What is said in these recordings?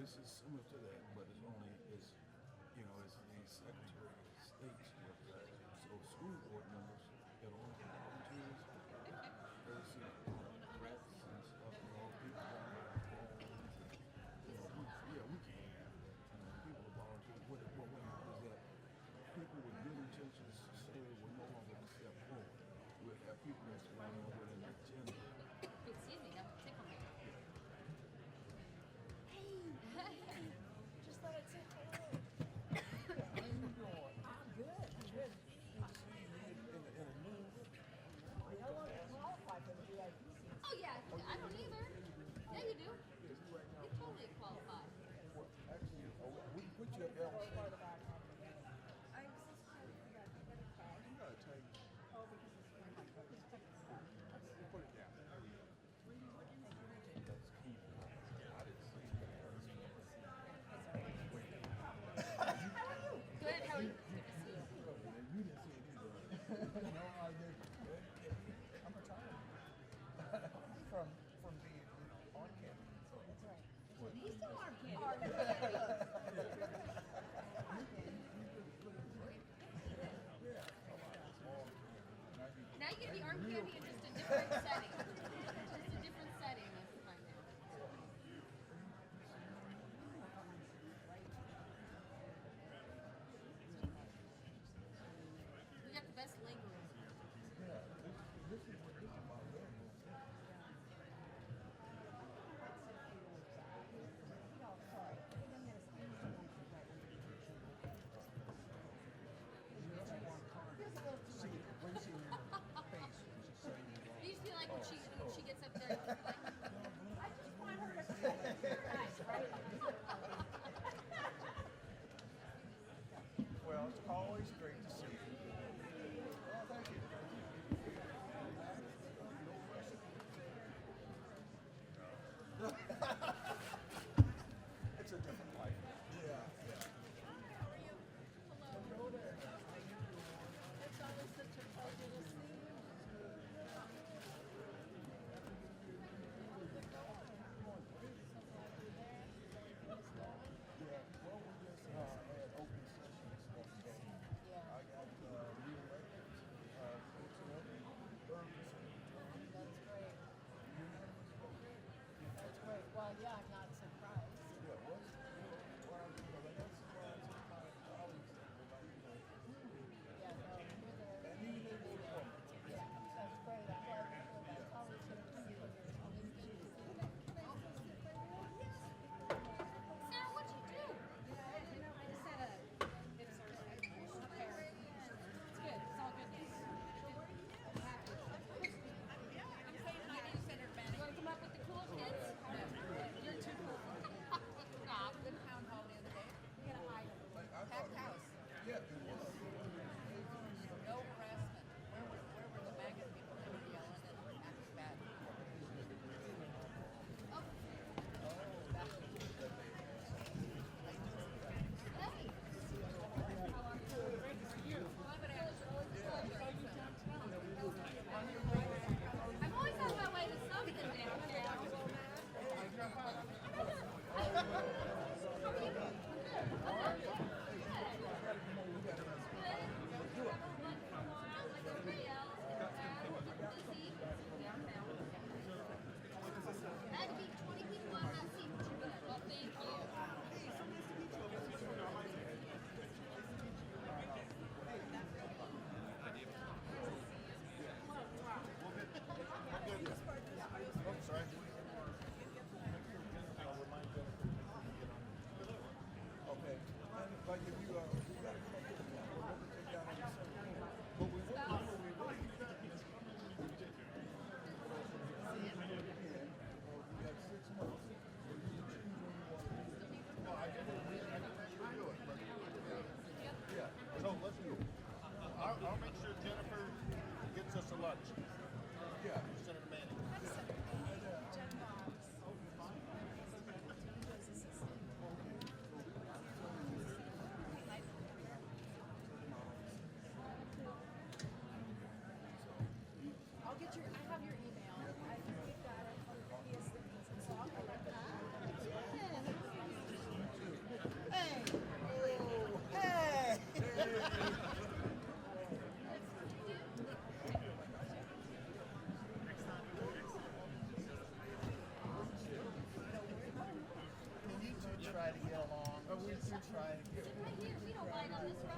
this is similar to that, but it's only it's you know it's the Secretary of State's website. So school board members get on volunteers, courtesy threats and stuff. You know, people we can. People are volunteers. What is that? People with good intentions say will no longer accept forward. We'll have people that's going on with an agenda. Excuse me, that would tickle me. Hey, just thought I'd say hello. How you doing? I'm good. I'm good. In a new How long do you qualify for the VIP seats? Oh yeah, I don't either. Yeah, you do. You totally qualify. actually, we put you up there. Or part of that. I was just trying to figure out. You gotta take. Oh, because it's my Let's put it down. There we go. That's key. I didn't see Good, how are you? Good to see you. You didn't see it either. No, I didn't. I'm retired from being on campus. That's right. He's still arm candy. Now you get the arm candy in just a different setting. Just a different setting this time now. We got the best leg room. Yeah, this is my living room. See it racing in her face when she's saying it wrong. You just feel like when she gets up there, like, I just want her to say you're nice, right? Well, it's always great to see you. Well, thank you. It's a different life. Yeah. How are you? Hello. It's always such a pleasure to see you. Yeah, well, we just had open sessions yesterday. Yeah. I got new elections, That's great. That's great. Well, yeah, I'm not surprised. Yeah, what's what I'm doing? I got surprised with my colleagues that were like, Yeah, no, you're there. and even they voted for me. Yeah, that's great. I'm glad that my colleagues are doing it. Sarah, what'd you do? I just had a bit of sort of affair. It's good. It's all good news. I'm happy. I'm saying hi to you, Senator Manning. You want to come up with the cool kids? You're too cool. Stop. Good town hall the other day. We had a hide. Like, I Packed thought, house. yeah, it was. No harassment. Where were the MAGA people that were yelling and acting bad? Oh, That was hey. great to see you. I'm going to ask I'm always on my way to something downtown. How are you? Good. Good. Good. For a while, like everybody else, busy. Downtown. I had to beat 20 people on that seat, but you're good. Well, thank you. I'm sorry. I'll remind Jennifer when you get on. Okay. And like if you got to come up with me, we'll never take down any center. But we won't before we leave. We got 6 months. So you can choose when you want to do it. No, I think we'll do it, but Yeah. so let's do it. I'll make sure Jennifer gets us a lunch. Yeah. Senator Manning. Jen Boggs. I'll get your, I have your email. I think we've got it from previous things, and so I'll go with that. Sit right here. We don't mind on this row.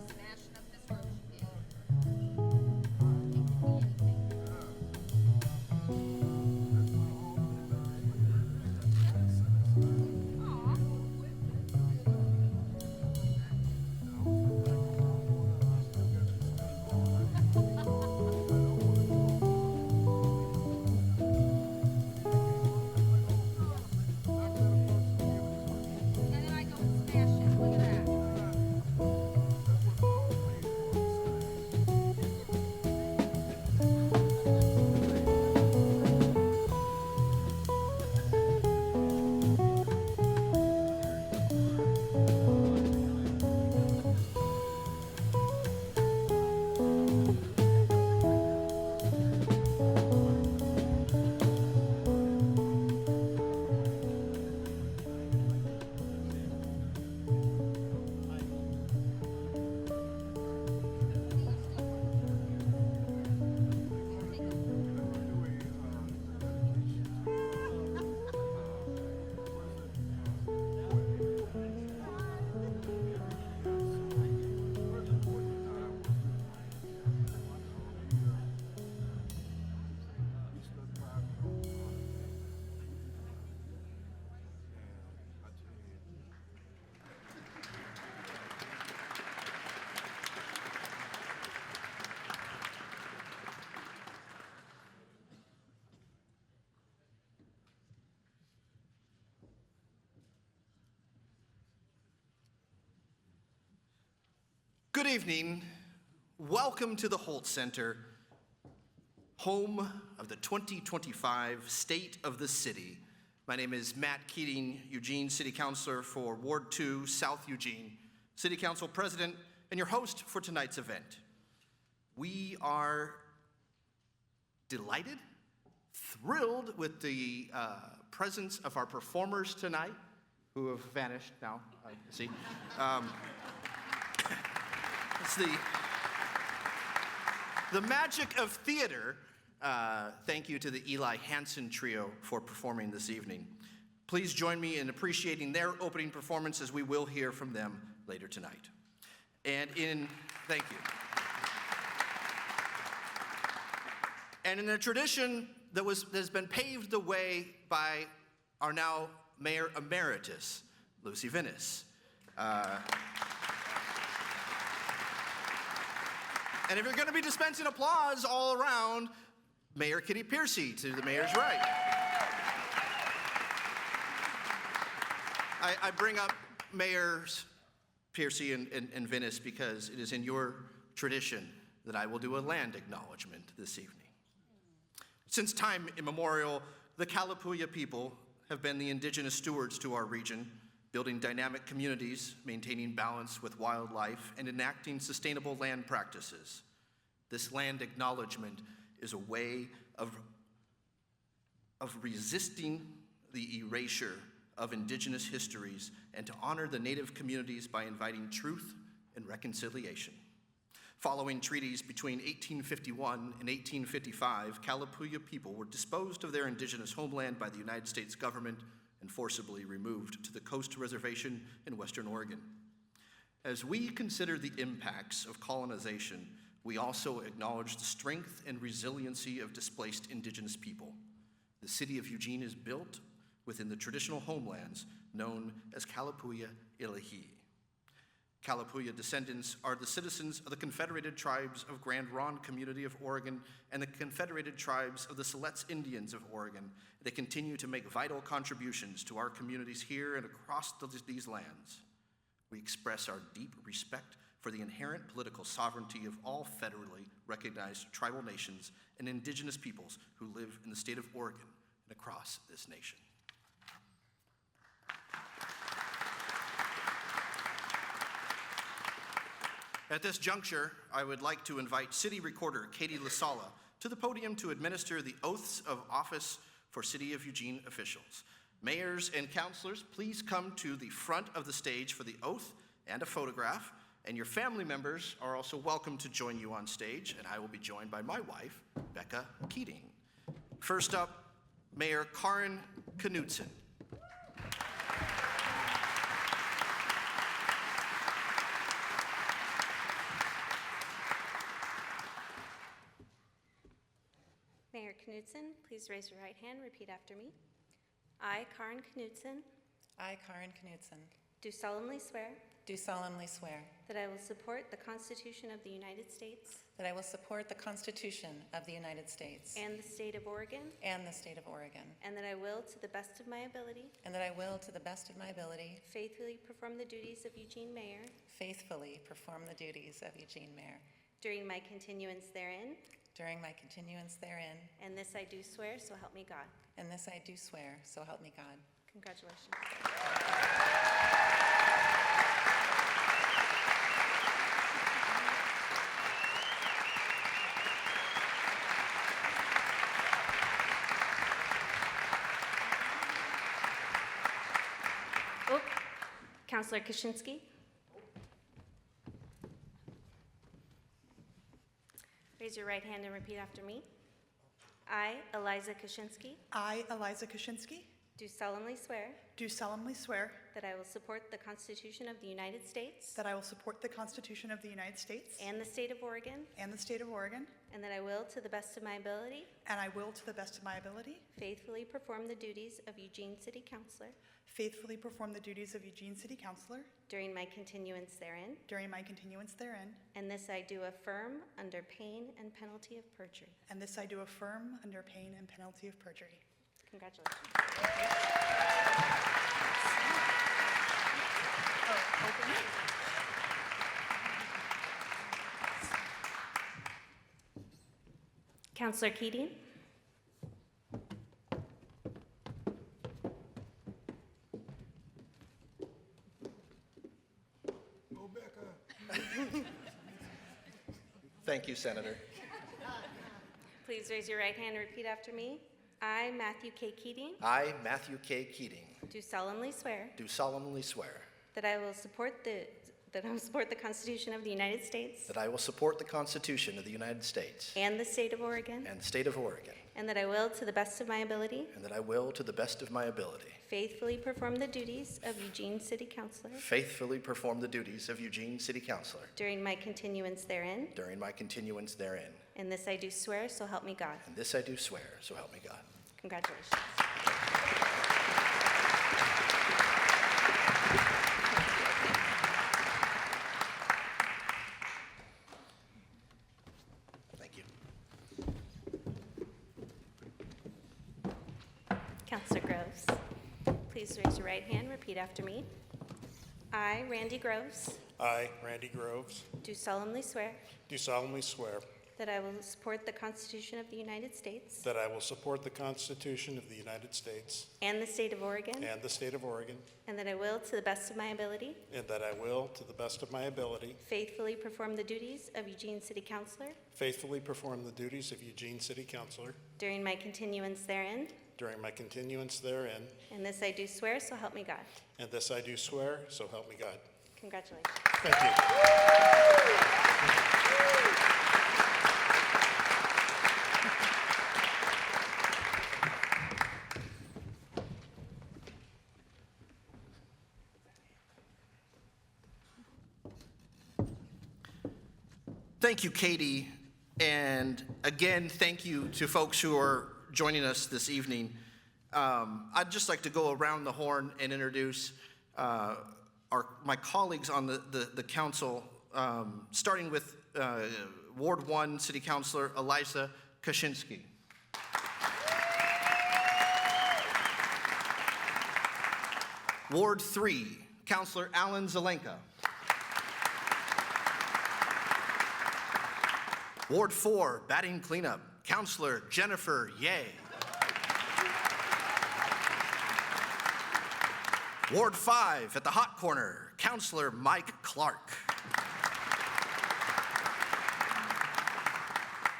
Smashing up this road. And then I go and smash it. Look at that. Good evening. Welcome to the Hult Center, home of the 2025 State of the City. My name is Matt Keating, Eugene City Councilor for Ward 2, South Eugene, City Council President, and your host for tonight's event. We are delighted, thrilled with the presence of our performers tonight, who have vanished now, I see. It's the magic of theater. Thank you to the Eli Hansen Trio for performing this evening. Please join me in appreciating their opening performance, as we will hear from them later tonight. Thank you. And in a tradition that has been paved the way by our now Mayor Emeritus, Lucy Vinnis. And if you're going to be dispensing applause all around, Mayor Kitty Piercy to the mayor's right. I bring up Mayors Piercy and Venice because it is in your tradition that I will do a land acknowledgement this evening. Since time immemorial, the Kalapuya people have been the indigenous stewards to our region, building dynamic communities, maintaining balance with wildlife, and enacting sustainable land practices. This land acknowledgement is a way of resisting the erasure of indigenous histories and to honor the Native communities by inviting truth and reconciliation. Following treaties between 1851 and 1855, Kalapuya people were disposed of their indigenous homeland by the United States government and forcibly removed to the Coast Reservation in Western Oregon. As we consider the impacts of colonization, we also acknowledge the strength and resiliency of displaced indigenous people. The city of Eugene is built within the traditional homelands known as Kalapuya Ilahi. Kalapuya descendants are the citizens of the Confederated Tribes of Grand Ronde Community of Oregon and the Confederated Tribes of the Siletz Indians of Oregon. They continue to make vital contributions to our communities here and across these lands. We express our deep respect for the inherent political sovereignty of all federally recognized tribal nations and indigenous peoples who live in the state of Oregon and across this nation. At this juncture, I would like to invite City Recorder Katie Lasala to the podium to administer the oaths of office for City of Eugene officials. Mayors and councilors, please come to the front of the stage for the oath and a photograph, and your family members are also welcome to join you on stage, and I will be joined by my wife, Becca Keating. First up, Mayor Karin Knudsen. Mayor Knudsen, please raise your right hand, repeat after me. I, Karin Knudsen, I, Karin Knudsen, do solemnly swear do solemnly swear that I will support the Constitution of the United States that I will support the Constitution of the United States and the state of Oregon, and the state of Oregon, and that I will, to the best of my ability, and that I will, to the best of my ability, faithfully perform the duties of Eugene Mayor faithfully perform the duties of Eugene Mayor during my continuance therein, during my continuance therein, and this I do swear, so help me God. and this I do swear, so help me God. Congratulations. Oh, Councilor Kaczynski. Raise your right hand and repeat after me. I, Eliza Kaczynski, I, Eliza Kaczynski, do solemnly swear do solemnly swear that I will support the Constitution of the United States that I will support the Constitution of the United States and the state of Oregon, and the state of Oregon, and that I will, to the best of my ability, and I will, to the best of my ability, faithfully perform the duties of Eugene City Councilor faithfully perform the duties of Eugene City Councilor during my continuance therein, during my continuance therein, and this I do affirm under pain and penalty of perjury. and this I do affirm under pain and penalty of perjury. Congratulations. Councilor Keating. Go Becca. Thank you, Senator. Please raise your right hand and repeat after me. I, Matthew K. Keating, I, Matthew K. Keating, do solemnly swear do solemnly swear that I will support the Constitution of the United States that I will support the Constitution of the United States and the state of Oregon, and the state of Oregon, and that I will, to the best of my ability, and that I will, to the best of my ability, faithfully perform the duties of Eugene City Councilor faithfully perform the duties of Eugene City Councilor during my continuance therein, during my continuance therein. and this I do swear, so help me God. And this I do swear, so help me God. Congratulations. Counselor Groves. Please raise your right hand, repeat after me. I, Randy Groves, I, Randy Groves, do solemnly swear do solemnly swear that I will support the Constitution of the United States that I will support the Constitution of the United States and the state of Oregon, and the state of Oregon, and that I will, to the best of my ability, and that I will, to the best of my ability, faithfully perform the duties of Eugene City Councilor faithfully perform the duties of Eugene City Councilor during my continuance therein, during my continuance therein, and this I do swear, so help me God. and this I do swear, so help me God. Congratulations. Thank you. Thank you, Katie. And again, thank you to folks who are joining us this evening. I'd just like to go around the horn and introduce my colleagues on the council, starting with Ward 1 City Councilor Eliza Kaczynski. Ward 3, Councilor Alan Zelenka. Ward 4, batting cleanup, Councilor Jennifer Ye. Ward 5, at the hot corner, Councilor Mike Clark.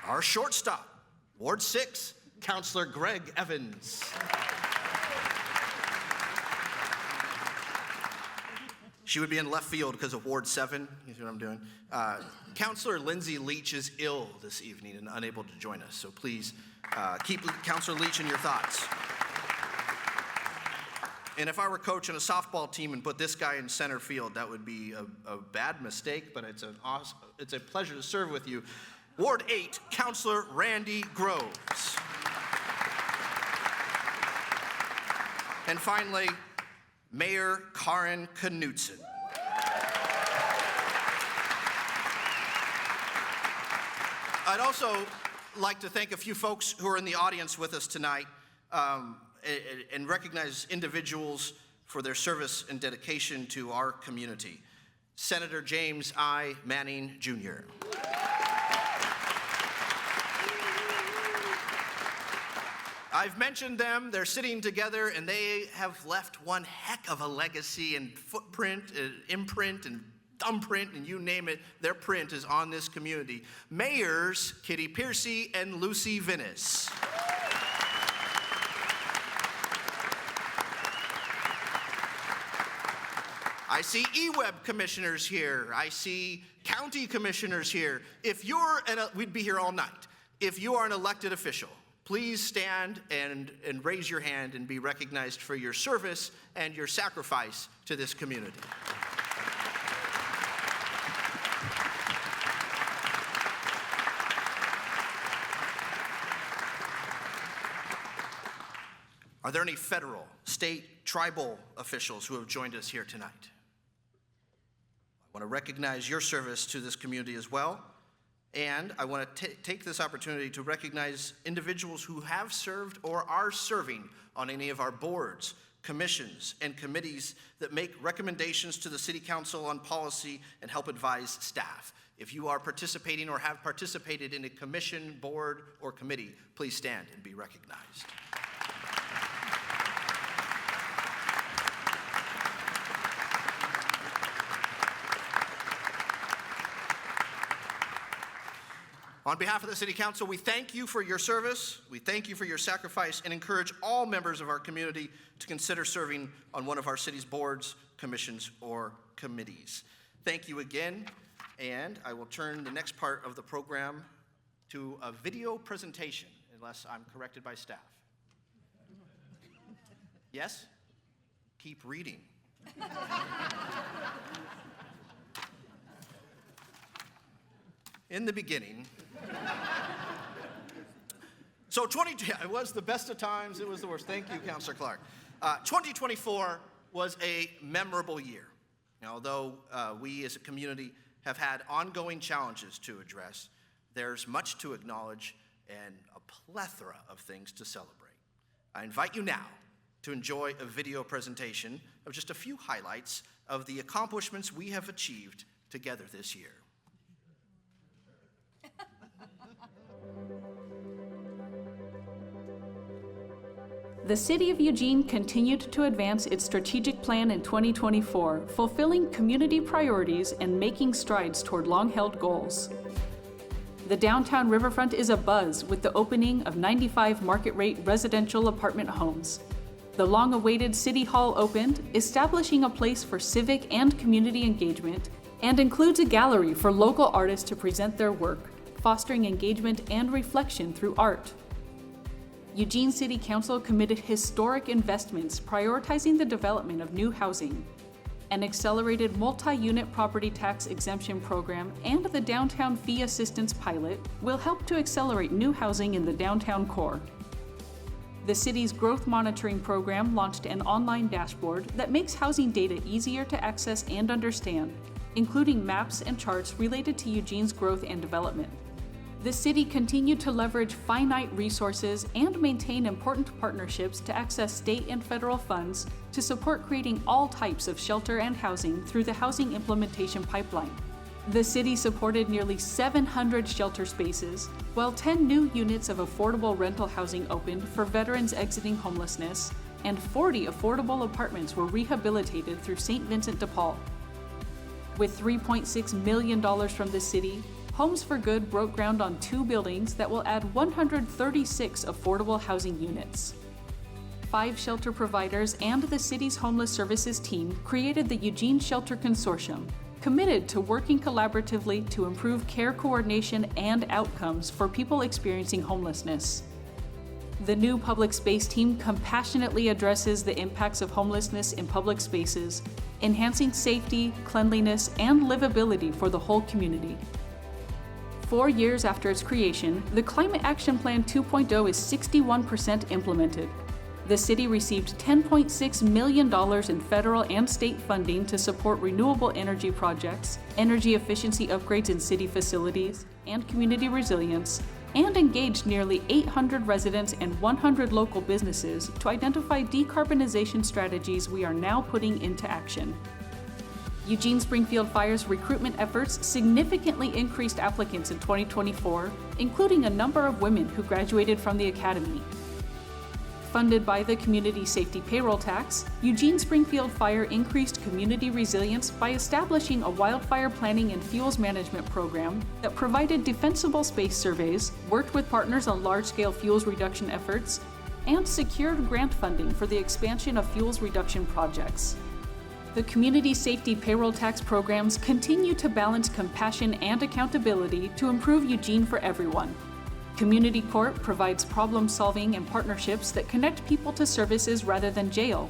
Our shortstop, Ward 6, Councilor Greg Evans. She would be in left field because of Ward 7. You see what I'm doing? Councilor Lindsay Leach is ill this evening and unable to join us, so please keep Councilor Leach in your thoughts. And if I were coaching a softball team and put this guy in center field, that would be a bad mistake, but it's a pleasure to serve with you. Ward 8, Councilor Randy Groves. And finally, Mayor Karen Knutson. I'd also like to thank a few folks who are in the audience with us tonight and recognize individuals for their service and dedication to our community. Senator James I. Manning, Jr. I've mentioned them, they're sitting together, and they have left one heck of a legacy and footprint, imprint, and thumbprint, and you name it, their print is on this community. Mayors Kitty Piercy and Lucy Vinnis. I see EWEB commissioners here. I see county commissioners here. If you're, we'd be here all night. If you are an elected official, please stand and raise your hand and be recognized for your service and your sacrifice to this community. Are there any federal, state, tribal officials who have joined us here tonight? I want to recognize your service to this community as well. And I want to take this opportunity to recognize individuals who have served or are serving on any of our boards, commissions, and committees that make recommendations to the City Council on policy and help advise staff. If you are participating or have participated in a commission, board, or committee, please stand and be recognized. On behalf of the City Council, we thank you for your service, we thank you for your sacrifice, and encourage all members of our community to consider serving on one of our city's boards, commissions, or committees. Thank you again, and I will turn the next part of the program to a video presentation, unless I'm corrected by staff. Yes? Keep reading. In the beginning, so it was the best of times, it was the worst. Thank you, Councilor Clark. 2024 was a memorable year. Now, although we as a community have had ongoing challenges to address, there's much to acknowledge and a plethora of things to celebrate. I invite you now to enjoy a video presentation of just a few highlights of the accomplishments we have achieved together this year. The City of Eugene continued to advance its strategic plan in 2024, fulfilling community priorities and making strides toward long-held goals. The downtown riverfront is abuzz with the opening of 95 market-rate residential apartment homes. The long-awaited City Hall opened, establishing a place for civic and community engagement, and includes a gallery for local artists to present their work, fostering engagement and reflection through art. Eugene City Council committed historic investments prioritizing the development of new housing. An accelerated multi-unit property tax exemption program and the downtown fee assistance pilot will help to accelerate new housing in the downtown core. The city's growth monitoring program launched an online dashboard that makes housing data easier to access and understand, including maps and charts related to Eugene's growth and development. The city continued to leverage finite resources and maintain important partnerships to access state and federal funds to support creating all types of shelter and housing through the Housing Implementation Pipeline. The city supported nearly 700 shelter spaces, while 10 new units of affordable rental housing opened for veterans exiting homelessness, and 40 affordable apartments were rehabilitated through St. Vincent de Paul. With $3.6 million from the city, Homes for Good broke ground on 2 buildings that will add 136 affordable housing units. 5 shelter providers and the city's homeless services team created the Eugene Shelter Consortium, committed to working collaboratively to improve care coordination and outcomes for people experiencing homelessness. The new public space team compassionately addresses the impacts of homelessness in public spaces, enhancing safety, cleanliness, and livability for the whole community. 4 years after its creation, the Climate Action Plan 2.0 is 61% implemented. The city received $10.6 million in federal and state funding to support renewable energy projects, energy efficiency upgrades in city facilities, and community resilience, and engaged nearly 800 residents and 100 local businesses to identify decarbonization strategies we are now putting into action. Eugene Springfield Fire's recruitment efforts significantly increased applicants in 2024, including a number of women who graduated from the academy. Funded by the Community Safety Payroll Tax, Eugene Springfield Fire increased community resilience by establishing a wildfire planning and fuels management program that provided defensible space surveys, worked with partners on large-scale fuels reduction efforts, and secured grant funding for the expansion of fuels reduction projects. The Community Safety Payroll Tax programs continue to balance compassion and accountability to improve Eugene for everyone. Community Court provides problem-solving and partnerships that connect people to services rather than jail.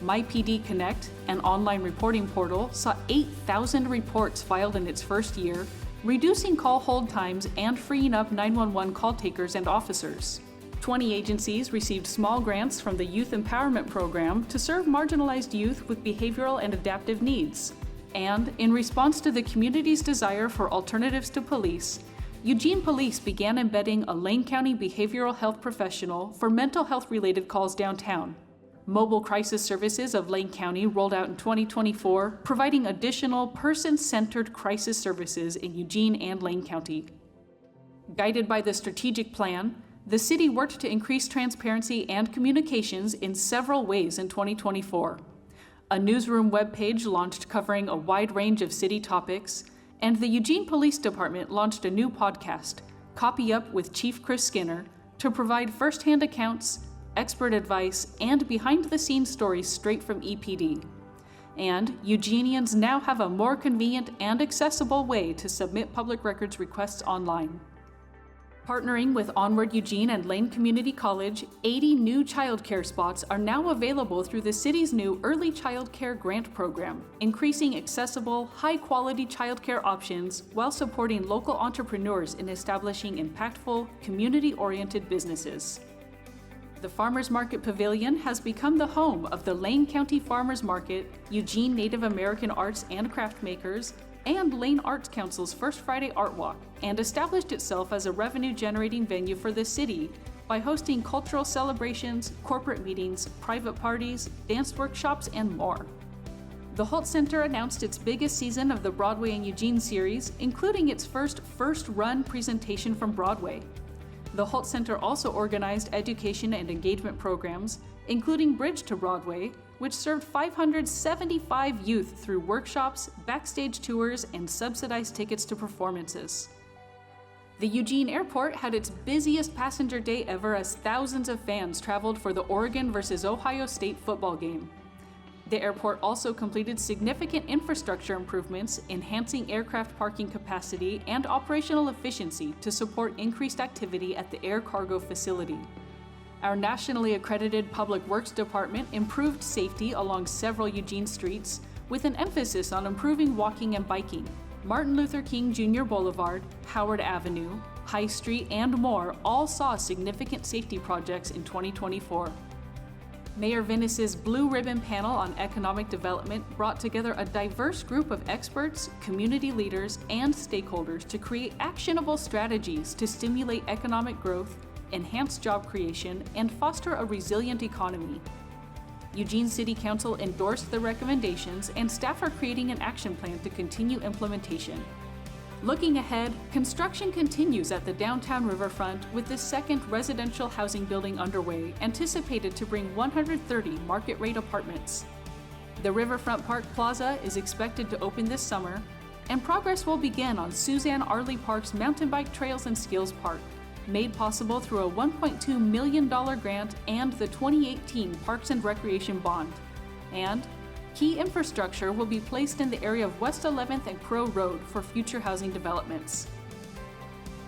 MyPD Connect, an online reporting portal, saw 8,000 reports filed in its first year, reducing call hold times and freeing up 911 call takers and officers. 20 agencies received small grants from the Youth Empowerment Program to serve marginalized youth with behavioral and adaptive needs. And, in response to the community's desire for alternatives to police, Eugene Police began embedding a Lane County behavioral health professional for mental health-related calls downtown. Mobile Crisis Services of Lane County rolled out in 2024, providing additional person-centered crisis services in Eugene and Lane County. Guided by the strategic plan, the city worked to increase transparency and communications in several ways in 2024. A newsroom webpage launched covering a wide range of city topics, and the Eugene Police Department launched a new podcast, Copy Up with Chief Chris Skinner, to provide firsthand accounts, expert advice, and behind-the-scenes stories straight from EPD. And Eugenians now have a more convenient and accessible way to submit public records requests online. Partnering with Onward Eugene and Lane Community College, 80 new childcare spots are now available through the city's new Early Childcare Grant Program, increasing accessible, high-quality childcare options while supporting local entrepreneurs in establishing impactful, community-oriented businesses. The Farmers Market Pavilion has become the home of the Lane County Farmers Market, Eugene Native American Arts and Craft Makers, and Lane Arts Council's First Friday Art Walk, and established itself as a revenue-generating venue for the city, by hosting cultural celebrations, corporate meetings, private parties, dance workshops, and more. The Hult Center announced its biggest season of the Broadway in Eugene series, including its first run presentation from Broadway. The Hult Center also organized education and engagement programs, including Bridge to Broadway, which served 575 youth through workshops, backstage tours, and subsidized tickets to performances. The Eugene Airport had its busiest passenger day ever as thousands of fans traveled for the Oregon versus Ohio State football game. The airport also completed significant infrastructure improvements, enhancing aircraft parking capacity and operational efficiency to support increased activity at the air cargo facility. Our nationally accredited Public Works Department improved safety along several Eugene streets, with an emphasis on improving walking and biking. Martin Luther King Jr. Boulevard, Howard Avenue, High Street, and more all saw significant safety projects in 2024. Mayor Venice's Blue Ribbon Panel on Economic Development brought together a diverse group of experts, community leaders, and stakeholders to create actionable strategies to stimulate economic growth, enhance job creation, and foster a resilient economy. Eugene City Council endorsed the recommendations, and staff are creating an action plan to continue implementation. Looking ahead, construction continues at the downtown riverfront with the second residential housing building underway, anticipated to bring 130 market-rate apartments. The Riverfront Park Plaza is expected to open this summer, and progress will begin on Suzanne Arley Park's Mountain Bike Trails and Skills Park, made possible through a $1.2 million grant and the 2018 Parks and Recreation Bond. And key infrastructure will be placed in the area of West 11th and Crow Road for future housing developments.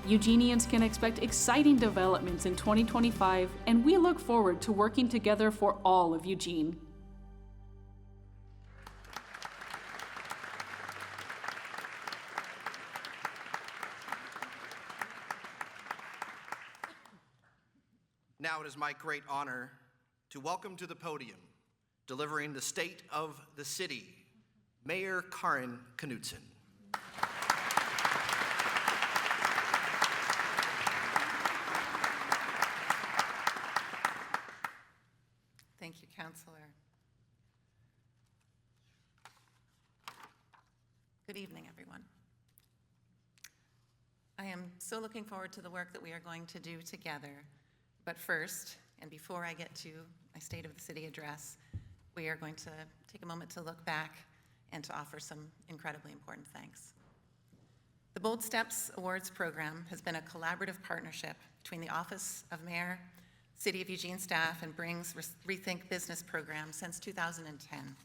Eugenians can expect exciting developments in 2025, and we look forward to working together for all of Eugene. Now it is my great honor to welcome to the podium, delivering the State of the City, Mayor Karin Knudsen. Thank you, Counselor. Good evening, everyone. I am so looking forward to the work that we are going to do together. But first, and before I get to my State of the City address, we are going to take a moment to look back and to offer some incredibly important thanks. The Bold Steps Awards program has been a collaborative partnership between the Office of Mayor, City of Eugene staff, and Bring's Rethink Business program since 2010.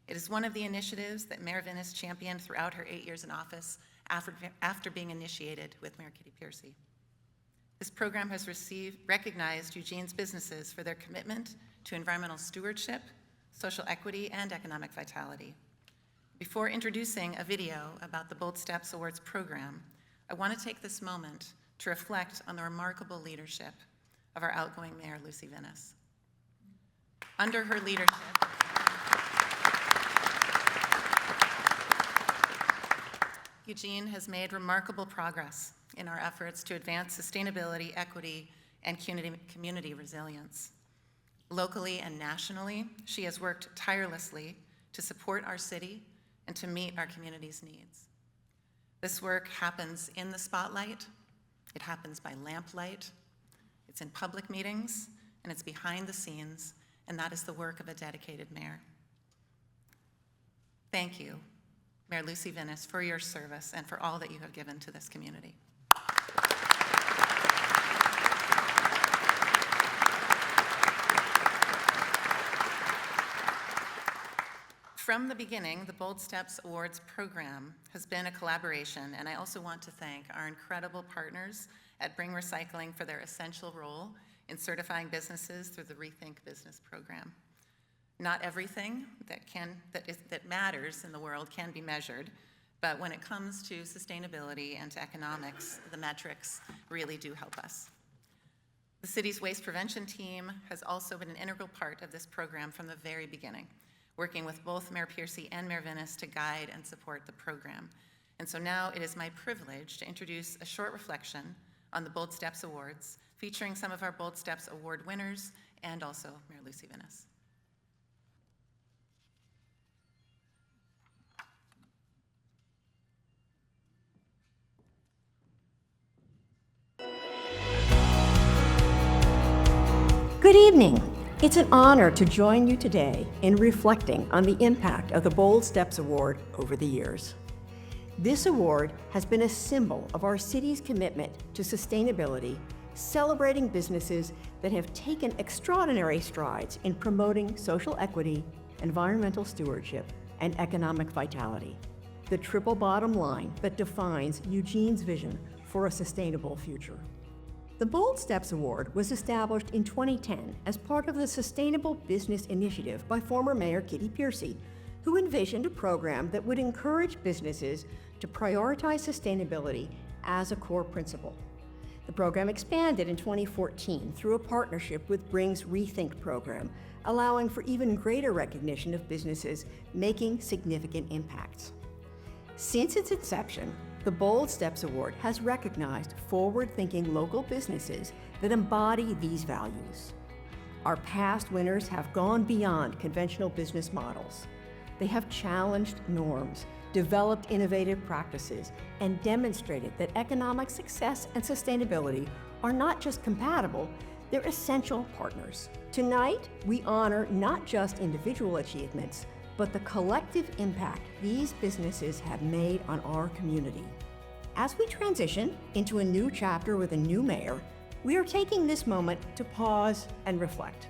It is one of the initiatives that Mayor Venice championed throughout her 8 years in office after being initiated with Mayor Kitty Piercy. This program has recognized Eugene's businesses for their commitment to environmental stewardship, social equity, and economic vitality. Before introducing a video about the Bold Steps Awards program, I want to take this moment to reflect on the remarkable leadership of our outgoing Mayor, Lucy Venice. Under her leadership, Eugene has made remarkable progress in our efforts to advance sustainability, equity, and community resilience. Locally and nationally, she has worked tirelessly to support our city and to meet our community's needs. This work happens in the spotlight, it happens by lamplight, it's in public meetings, and it's behind the scenes, and that is the work of a dedicated mayor. Thank you, Mayor Lucy Venice, for your service and for all that you have given to this community. From the beginning, the Bold Steps Awards program has been a collaboration, and I also want to thank our incredible partners at Bring Recycling for their essential role in certifying businesses through the Rethink Business program. Not everything that matters in the world can be measured, but when it comes to sustainability and to economics, the metrics really do help us. The city's waste prevention team has also been an integral part of this program from the very beginning, working with both Mayor Piercy and Mayor Venice to guide and support the program. And so now it is my privilege to introduce a short reflection on the Bold Steps Awards featuring some of our Bold Steps Award winners and also Mayor Lucy Venus. Good evening. It's an honor to join you today in reflecting on the impact of the Bold Steps Award over the years. This award has been a symbol of our city's commitment to sustainability, celebrating businesses that have taken extraordinary strides in promoting social equity, environmental stewardship, and economic vitality. The triple bottom line that defines Eugene's vision for a sustainable future. The Bold Steps Award was established in 2010 as part of the Sustainable Business Initiative by former Mayor Kitty Piercy, who envisioned a program that would encourage businesses to prioritize sustainability as a core principle. The program expanded in 2014 through a partnership with Bring's Rethink program, allowing for even greater recognition of businesses making significant impacts. Since its inception, the Bold Steps Award has recognized forward-thinking local businesses that embody these values. Our past winners have gone beyond conventional business models. They have challenged norms, developed innovative practices, and demonstrated that economic success and sustainability are not just compatible, they're essential partners. Tonight, we honor not just individual achievements, but the collective impact these businesses have made on our community. As we transition into a new chapter with a new mayor, we are taking this moment to pause and reflect.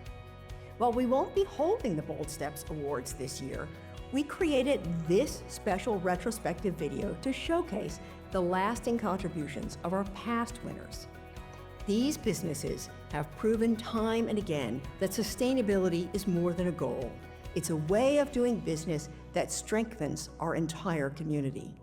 While we won't be holding the Bold Steps Awards this year, we created this special retrospective video to showcase the lasting contributions of our past winners. These businesses have proven time and again that sustainability is more than a goal. It's a way of doing business that strengthens our entire community.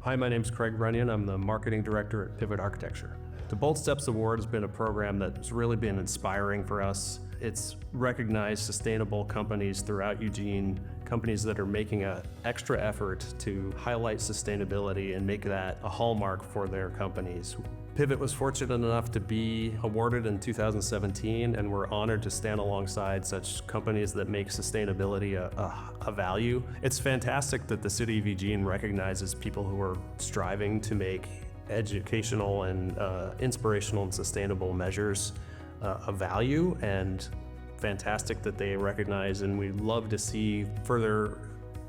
Hi, my name's Craig Runyon. I'm the Marketing Director at Pivot Architecture. The Bold Steps Award has been a program that's really been inspiring for us. It's recognized sustainable companies throughout Eugene, companies that are making an extra effort to highlight sustainability and make that a hallmark for their companies. Pivot was fortunate enough to be awarded in 2017, and we're honored to stand alongside such companies that make sustainability a value. It's fantastic that the City of Eugene recognizes people who are striving to make educational and inspirational and sustainable measures a value, and fantastic that they recognize, and we'd love to see further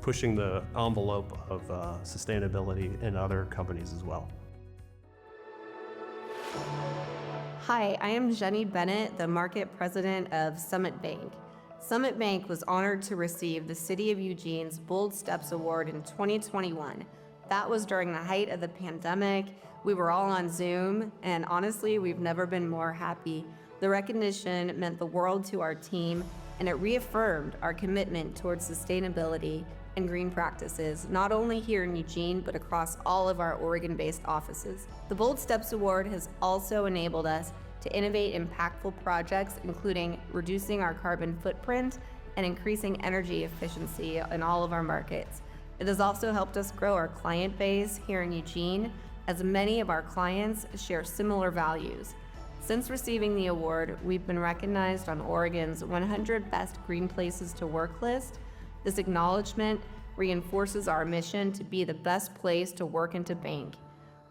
pushing the envelope of sustainability in other companies as well. Hi, I am Jenny Bennett, the Market President of Summit Bank. Summit Bank was honored to receive the City of Eugene's Bold Steps Award in 2021. That was during the height of the pandemic. We were all on Zoom, and honestly, we've never been more happy. The recognition meant the world to our team, and it reaffirmed our commitment towards sustainability and green practices, not only here in Eugene, but across all of our Oregon-based offices. The Bold Steps Award has also enabled us to innovate impactful projects, including reducing our carbon footprint and increasing energy efficiency in all of our markets. It has also helped us grow our client base here in Eugene, as many of our clients share similar values. Since receiving the award, we've been recognized on Oregon's 100 Best Green Places to Work list. This acknowledgement reinforces our mission to be the best place to work and to bank.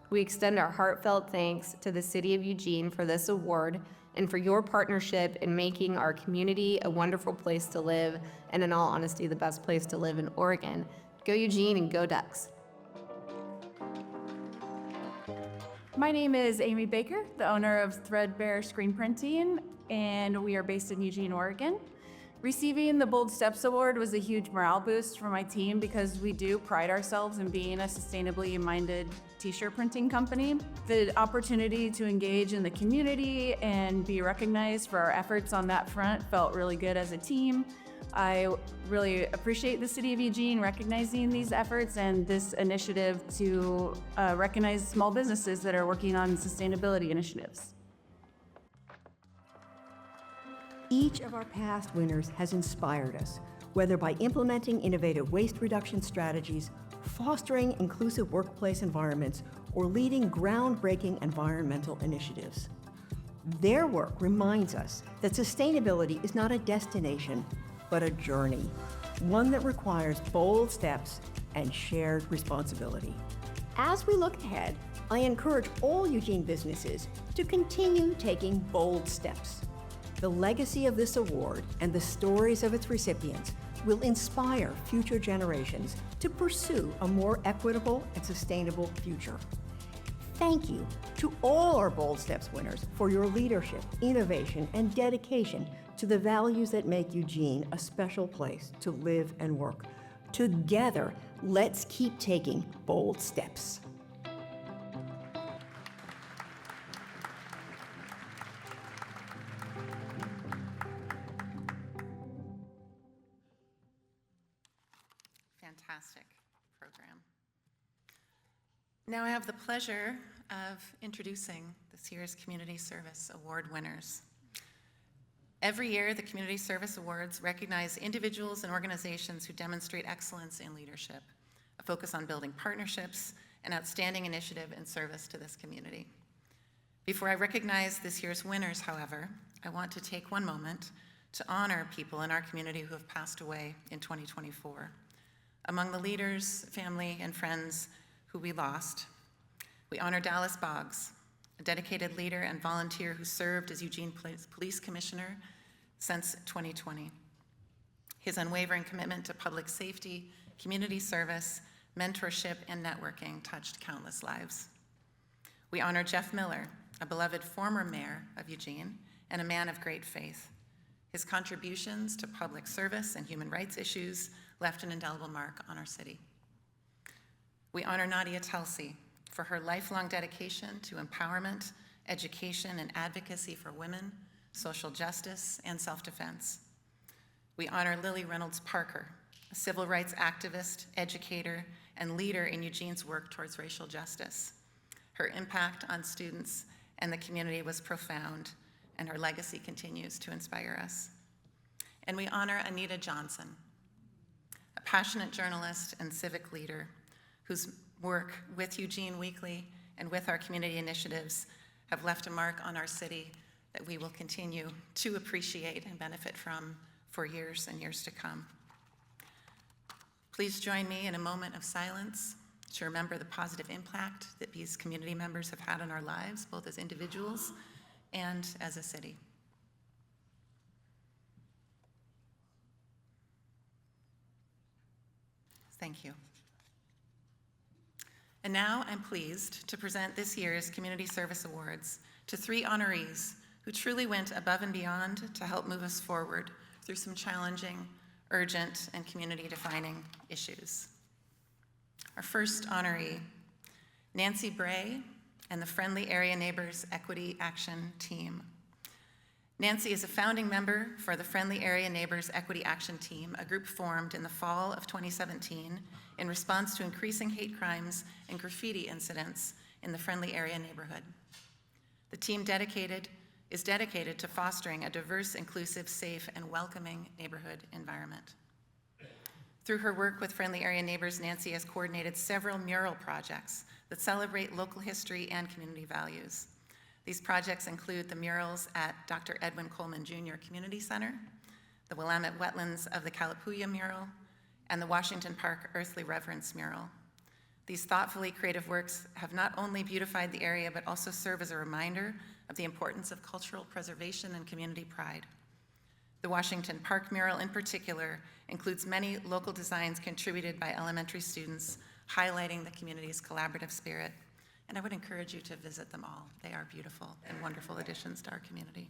We extend our heartfelt thanks to the City of Eugene for this award and for your partnership in making our community a wonderful place to live, and in all honesty, the best place to live in Oregon. Go Eugene and go Ducks. My name is Amy Baker, the owner of Threadbare Screen Printing, and we are based in Eugene, Oregon. Receiving the Bold Steps Award was a huge morale boost for my team because we do pride ourselves in being a sustainably minded t-shirt printing company. The opportunity to engage in the community and be recognized for our efforts on that front felt really good as a team. I really appreciate the City of Eugene recognizing these efforts and this initiative to recognize small businesses that are working on sustainability initiatives. Each of our past winners has inspired us, whether by implementing innovative waste reduction strategies, fostering inclusive workplace environments, or leading groundbreaking environmental initiatives. Their work reminds us that sustainability is not a destination, but a journey, one that requires bold steps and shared responsibility. As we look ahead, I encourage all Eugene businesses to continue taking bold steps. The legacy of this award and the stories of its recipients will inspire future generations to pursue a more equitable and sustainable future. Thank you to all our Bold Steps winners for your leadership, innovation, and dedication to the values that make Eugene a special place to live and work. Together, let's keep taking bold steps. Fantastic program. Now I have the pleasure of introducing this year's Community Service Award winners. Every year, the Community Service Awards recognize individuals and organizations who demonstrate excellence in leadership, a focus on building partnerships, and outstanding initiative in service to this community. Before I recognize this year's winners, however, I want to take one moment to honor people in our community who have passed away in 2024. Among the leaders, family, and friends who we lost, we honor Dallas Boggs, a dedicated leader and volunteer who served as Eugene Police Commissioner since 2020. His unwavering commitment to public safety, community service, mentorship, and networking touched countless lives. We honor Jeff Miller, a beloved former mayor of Eugene and a man of great faith. His contributions to public service and human rights issues left an indelible mark on our city. We honor Nadia Telsey for her lifelong dedication to empowerment, education, and advocacy for women, social justice, and self-defense. We honor Lily Reynolds Parker, a civil rights activist, educator, and leader in Eugene's work towards racial justice. Her impact on students and the community was profound, and her legacy continues to inspire us. And we honor Anita Johnson, a passionate journalist and civic leader whose work with Eugene Weekly and with our community initiatives have left a mark on our city that we will continue to appreciate and benefit from for years and years to come. Please join me in a moment of silence to remember the positive impact that these community members have had on our lives, both as individuals and as a city. Thank you. And now I'm pleased to present this year's Community Service Awards to 3 honorees who truly went above and beyond to help move us forward through some challenging, urgent, and community-defining issues. Our first honoree, Nancy Bray and the Friendly Area Neighbors Equity Action Team. Nancy is a founding member for the Friendly Area Neighbors Equity Action Team, a group formed in the fall of 2017 in response to increasing hate crimes and graffiti incidents in the Friendly Area neighborhood. The team is dedicated to fostering a diverse, inclusive, safe, and welcoming neighborhood environment. Through her work with Friendly Area Neighbors, Nancy has coordinated several mural projects that celebrate local history and community values. These projects include the murals at Dr. Edwin Coleman Jr. Community Center, the Willamette Wetlands of the Kalapuya mural, and the Washington Park Earthly Reverence mural. These thoughtfully creative works have not only beautified the area, but also serve as a reminder of the importance of cultural preservation and community pride. The Washington Park mural in particular includes many local designs contributed by elementary students, highlighting the community's collaborative spirit. And I would encourage you to visit them all. They are beautiful and wonderful additions to our community.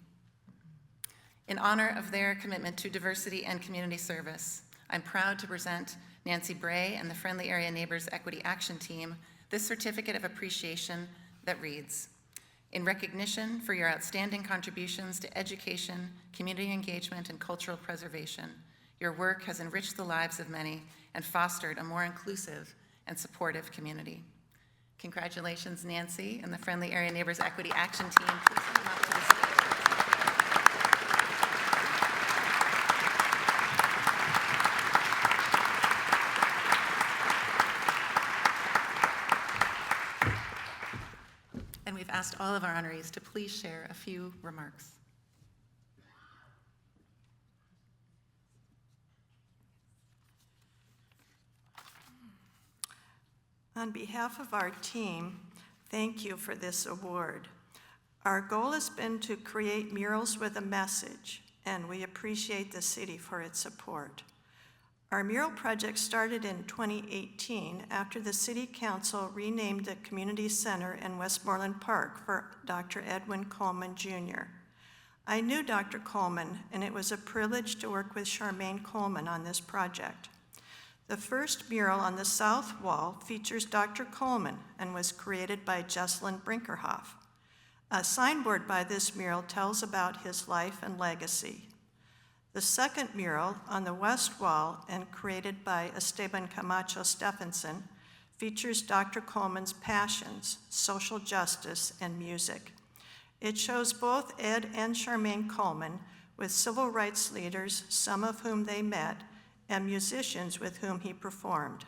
In honor of their commitment to diversity and community service, I'm proud to present Nancy Bray and the Friendly Area Neighbors Equity Action Team this certificate of appreciation that reads, "In recognition for your outstanding contributions to education, community engagement, and cultural preservation, your work has enriched the lives of many and fostered a more inclusive and supportive community." Congratulations, Nancy and the Friendly Area Neighbors Equity Action Team. Please come up to the stage. we've asked all of our honorees to please share a few remarks. On behalf of our team, thank you for this award. Our goal has been to create murals with a message, and we appreciate the city for its support. Our mural project started in 2018 after the City Council renamed the Community Center in Westmoreland Park for Dr. Edwin Coleman Jr. I knew Dr. Coleman, and it was a privilege to work with Charmaine Coleman on this project. The first mural on the south wall features Dr. Coleman and was created by Jesselyn Brinkerhoff. A signboard by this mural tells about his life and legacy. The second mural on the west wall, and created by Esteban Camacho Stephenson, features Dr. Coleman's passions, social justice, and music. It shows both Ed and Charmaine Coleman with civil rights leaders, some of whom they met, and musicians with whom he performed.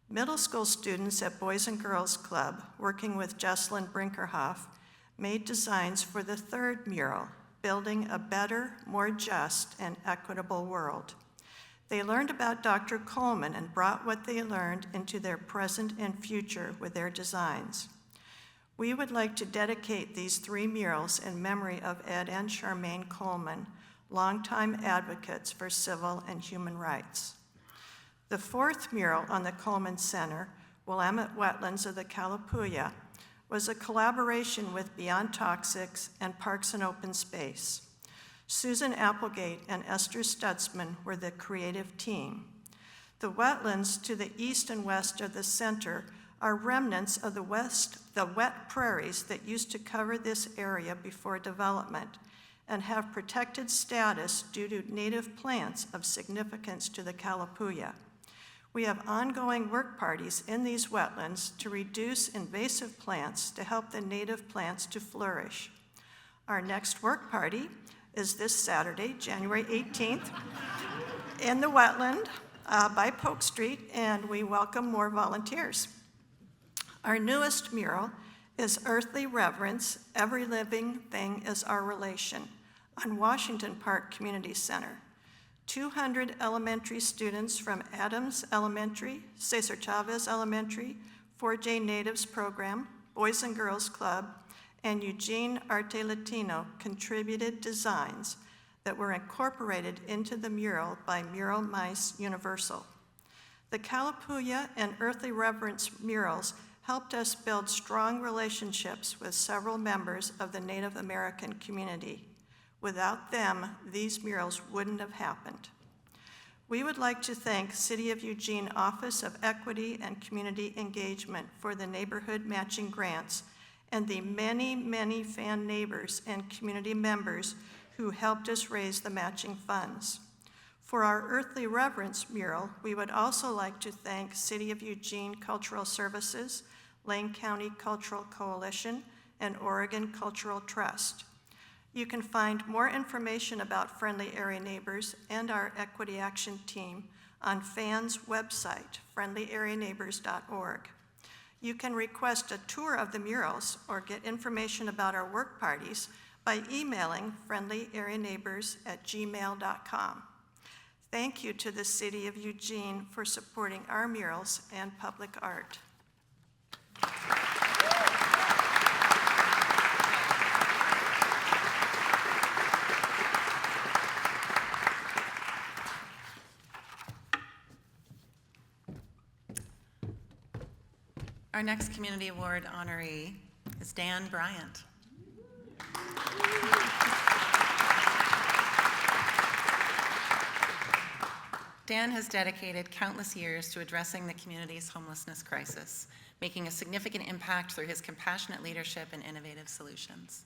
Middle school students at Boys and Girls Club, working with Jesselyn Brinkerhoff, made designs for the third mural, Building a Better, More Just, and Equitable World. They learned about Dr. Coleman and brought what they learned into their present and future with their designs. We would like to dedicate these 3 murals in memory of Ed and Charmaine Coleman, longtime advocates for civil and human rights. The fourth mural on the Coleman Center, Willamette Wetlands of the Kalapuya, was a collaboration with Beyond Toxics and Parks and Open Space. Susan Applegate and Esther Stutzman were the creative team. The wetlands to the east and west of the center are remnants of the wet prairies that used to cover this area before development and have protected status due to native plants of significance to the Kalapuya. We have ongoing work parties in these wetlands to reduce invasive plants to help the native plants to flourish. Our next work party is this Saturday, January 18th, in the wetland by Polk Street, and we welcome more volunteers. Our newest mural is Earthly Reverence, Every Living Thing is Our Relation, on Washington Park Community Center. 200 elementary students from Adams Elementary, Cesar Chavez Elementary, 4J Natives Program, Boys and Girls Club, and Eugene Arte Latino contributed designs that were incorporated into the mural by Mural Mice Universal. The Kalapuya and Earthly Reverence murals helped us build strong relationships with several members of the Native American community. Without them, these murals wouldn't have happened. We would like to thank City of Eugene Office of Equity and Community Engagement for the neighborhood matching grants and the many, many fan neighbors and community members who helped us raise the matching funds. For our Earthly Reverence mural, we would also like to thank City of Eugene Cultural Services, Lane County Cultural Coalition, and Oregon Cultural Trust. You can find more information about Friendly Area Neighbors and our Equity Action Team on FAN's website, friendlyareaneighbors.org. You can request a tour of the murals or get information about our work parties by emailing friendlyareaneighbors@gmail.com. Thank you to the City of Eugene for supporting our murals and public art. Our next Community Award honoree is Dan Bryant. Dan has dedicated countless years to addressing the community's homelessness crisis, making a significant impact through his compassionate leadership and innovative solutions.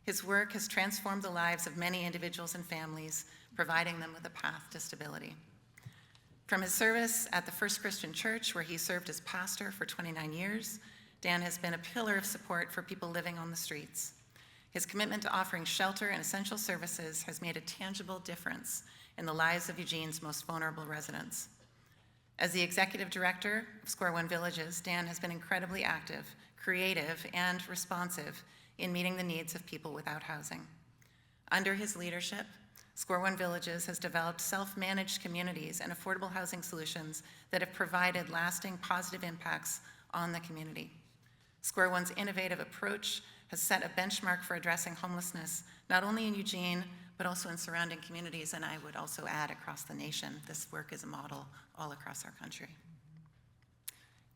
His work has transformed the lives of many individuals and families, providing them with a path to stability. From his service at the First Christian Church, where he served as pastor for 29 years, Dan has been a pillar of support for people living on the streets. His commitment to offering shelter and essential services has made a tangible difference in the lives of Eugene's most vulnerable residents. As the executive director of Square One Villages, Dan has been incredibly active, creative, and responsive in meeting the needs of people without housing. Under his leadership, Square One Villages has developed self-managed communities and affordable housing solutions that have provided lasting positive impacts on the community. Square One's innovative approach has set a benchmark for addressing homelessness, not only in Eugene, but also in surrounding communities, and I would also add across the nation. This work is a model all across our country.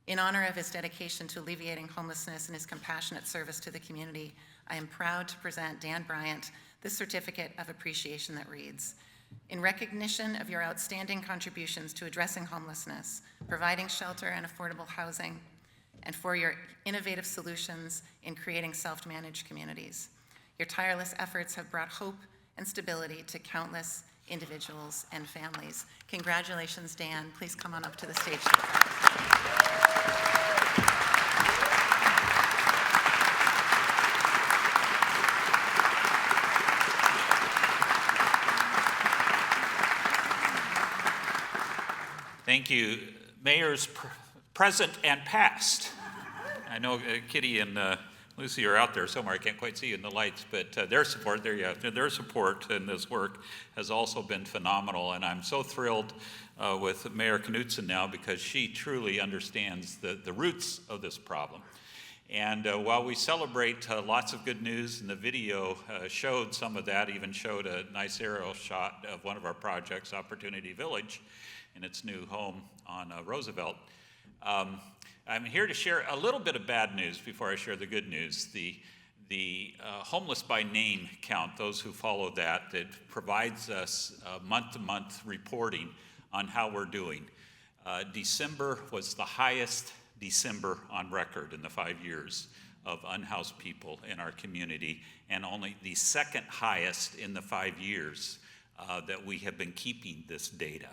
In honor of his dedication to alleviating homelessness and his compassionate service to the community, I am proud to present Dan Bryant this certificate of appreciation that reads, "In recognition of your outstanding contributions to addressing homelessness, providing shelter and affordable housing, and for your innovative solutions in creating self-managed communities. Your tireless efforts have brought hope and stability to countless individuals and families." Congratulations, Dan. Please come on up to the stage. Thank you, mayors present and past. I know Kitty and Lucy are out there somewhere. I can't quite see you in the lights, but their support, their support in this work has also been phenomenal. And I'm so thrilled with Mayor Knudsen now, because she truly understands the roots of this problem. And while we celebrate lots of good news, and the video showed some of that, even showed a nice aerial shot of one of our projects, Opportunity Village, in its new home on Roosevelt. I'm here to share a little bit of bad news before I share the good news. The homeless by name count, those who follow that provides us month-to-month reporting on how we're doing. December was the highest December on record in the 5 years of unhoused people in our community, and only the second highest in the 5 years that we have been keeping this data.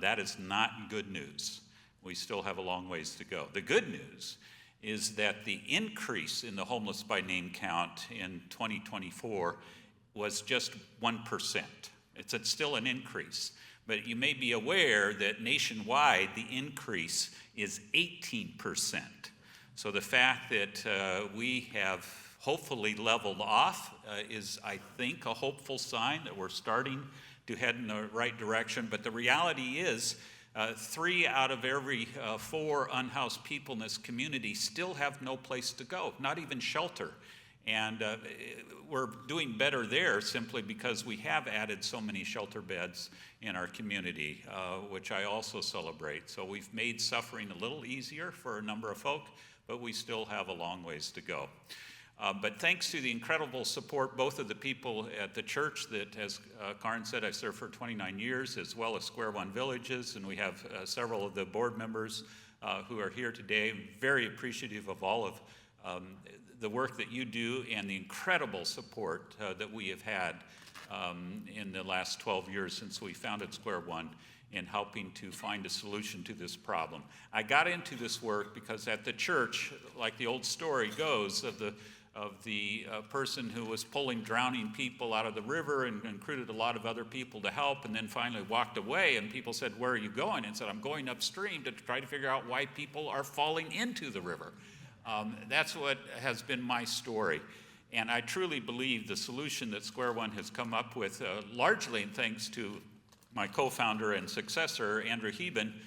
That is not good news. We still have a long ways to go. The good news is that the increase in the homeless by name count in 2024 was just 1%. It's still an increase, but you may be aware that nationwide the increase is 18%. So the fact that we have hopefully leveled off is, I think, a hopeful sign that we're starting to head in the right direction. But the reality is 3 out of every 4 unhoused people in this community still have no place to go, not even shelter. And we're doing better there simply because we have added so many shelter beds in our community, which I also celebrate. So we've made suffering a little easier for a number of folk, but we still have a long ways to go. But thanks to the incredible support, both of the people at the church that, as Karen said, I served for 29 years, as well as Square One Villages, and we have several of the board members who are here today. I'm very appreciative of all of the work that you do and the incredible support that we have had in the last 12 years since we founded Square One in helping to find a solution to this problem. I got into this work because at the church, like the old story goes of the person who was pulling drowning people out of the river and recruited a lot of other people to help, and then finally walked away, and people said, "Where are you going?" And said, "I'm going upstream to try to figure out why people are falling into the river." That's what has been my story. And I truly believe the solution that Square One has come up with, largely thanks to my co-founder and successor, Andrew Heben,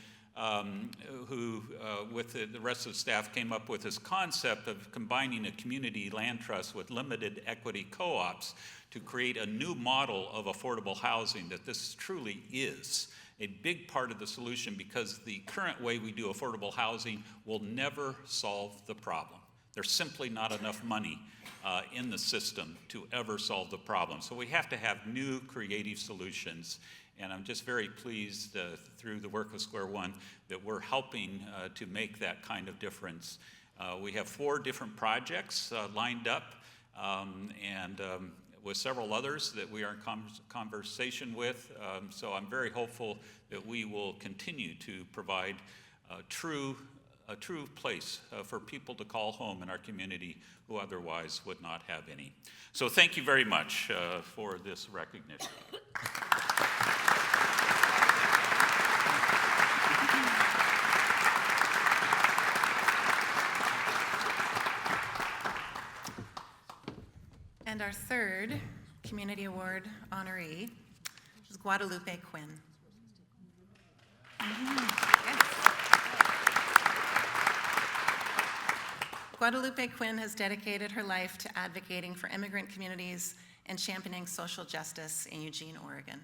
who, with the rest of the staff, came up with this concept of combining a community land trust with limited equity co-ops to create a new model of affordable housing, that this truly is a big part of the solution, because the current way we do affordable housing will never solve the problem. There's simply not enough money in the system to ever solve the problem. So we have to have new creative solutions. And I'm just very pleased through the work of Square One that we're helping to make that kind of difference. We have 4 different projects lined up, and with several others that we are in conversation with. So I'm very hopeful that we will continue to provide a true place for people to call home in our community who otherwise would not have any. So thank you very much for this recognition. And our third Community Award honoree is Guadalupe Quinn. Yes. Guadalupe Quinn has dedicated her life to advocating for immigrant communities and championing social justice in Eugene, Oregon.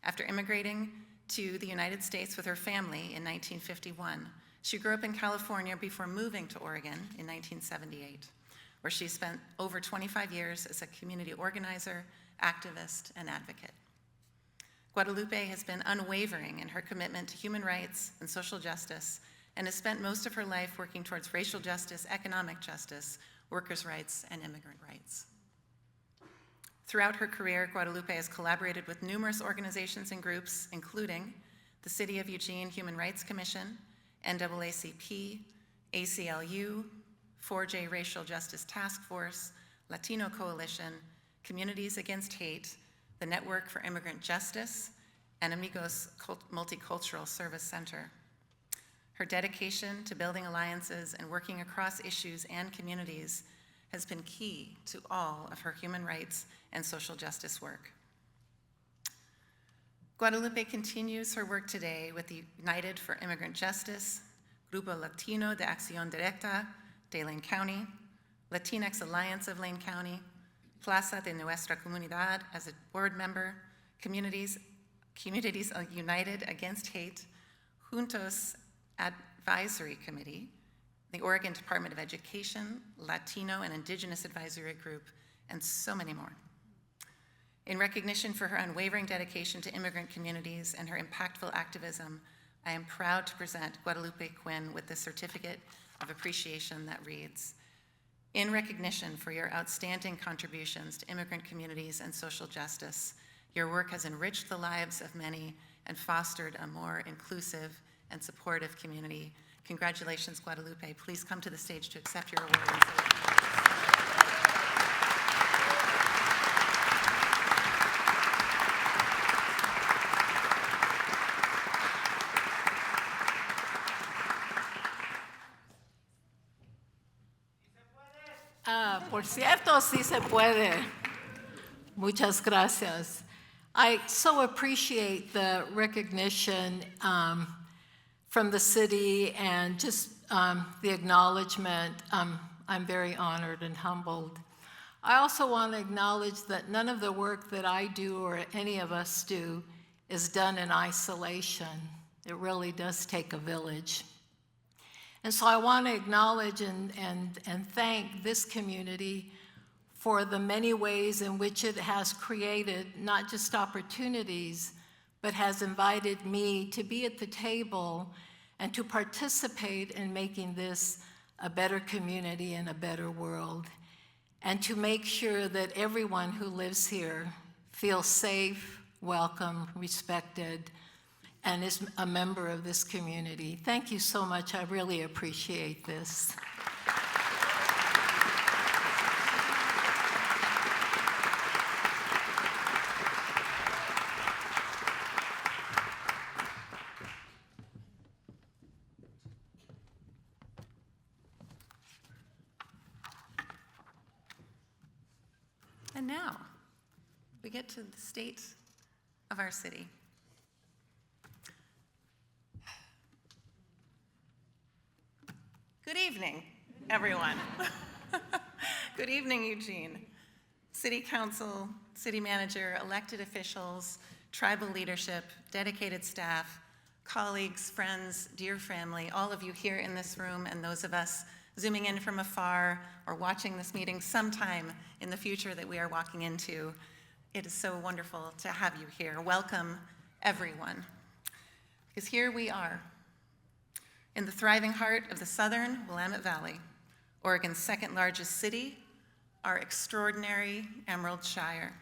After immigrating to the United States with her family in 1951, she grew up in California before moving to Oregon in 1978, where she spent over 25 years as a community organizer, activist, and advocate. Guadalupe has been unwavering in her commitment to human rights and social justice, and has spent most of her life working towards racial justice, economic justice, workers' rights, and immigrant rights. Throughout her career, Guadalupe has collaborated with numerous organizations and groups, including the City of Eugene Human Rights Commission, NAACP, ACLU, 4J Racial Justice Task Force, Latino Coalition, Communities Against Hate, the Network for Immigrant Justice, and Amigos Multicultural Service Center. Her dedication to building alliances and working across issues and communities has been key to all of her human rights and social justice work. Guadalupe continues her work today with the United for Immigrant Justice, Grupo Latino de Acción Directa de Lane County, Latinx Alliance of Lane County, Plaza de Nuestra Comunidad as a board member, Communities United Against Hate, Juntos Advisory Committee, the Oregon Department of Education, Latino and Indigenous Advisory Group, and so many more. In recognition for her unwavering dedication to immigrant communities and her impactful activism, I am proud to present Guadalupe Quinn with the Certificate of Appreciation that reads, "In recognition for your outstanding contributions to immigrant communities and social justice, your work has enriched the lives of many and fostered a more inclusive and supportive community. Congratulations, Guadalupe. Please come to the stage to accept your award. Por cierto, sí se puede. Muchas gracias. I so appreciate the recognition from the city and just the acknowledgement. I'm very honored and humbled. I also want to acknowledge that none of the work that I do or any of us do is done in isolation. It really does take a village. And so I want to acknowledge and thank this community for the many ways in which it has created not just opportunities, but has invited me to be at the table and to participate in making this a better community and a better world, and to make sure that everyone who lives here feels safe, welcome, respected, and is a member of this community. Thank you so much. I really appreciate this. And now, we get to the state of our city. Good evening, everyone. Good evening, Eugene. City Council, City Manager, elected officials, tribal leadership, dedicated staff, colleagues, friends, dear family, all of you here in this room and those of us zooming in from afar or watching this meeting sometime in the future that we are walking into. It is so wonderful to have you here. Welcome, everyone. Because here we are, in the thriving heart of the southern Willamette Valley, Oregon's second largest city, our extraordinary Emerald Shire,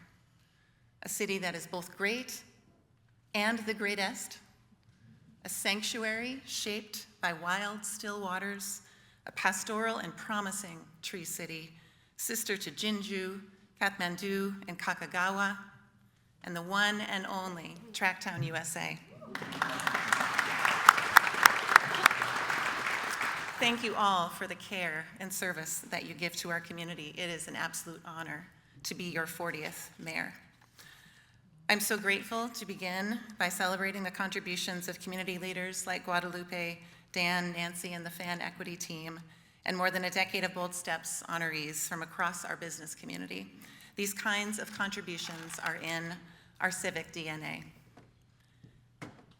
a city that is both great and the greatest, a sanctuary shaped by wild, still waters, a pastoral and promising tree city, sister to Jinju, Kathmandu, and Kakagawa, and the one and only Tracktown, USA. Thank you all for the care and service that you give to our community. It is an absolute honor to be your 40th mayor. I'm so grateful to begin by celebrating the contributions of community leaders like Guadalupe, Dan, Nancy, and the Fan Equity team, and more than a decade of Bold Steps honorees from across our business community. These kinds of contributions are in our civic DNA.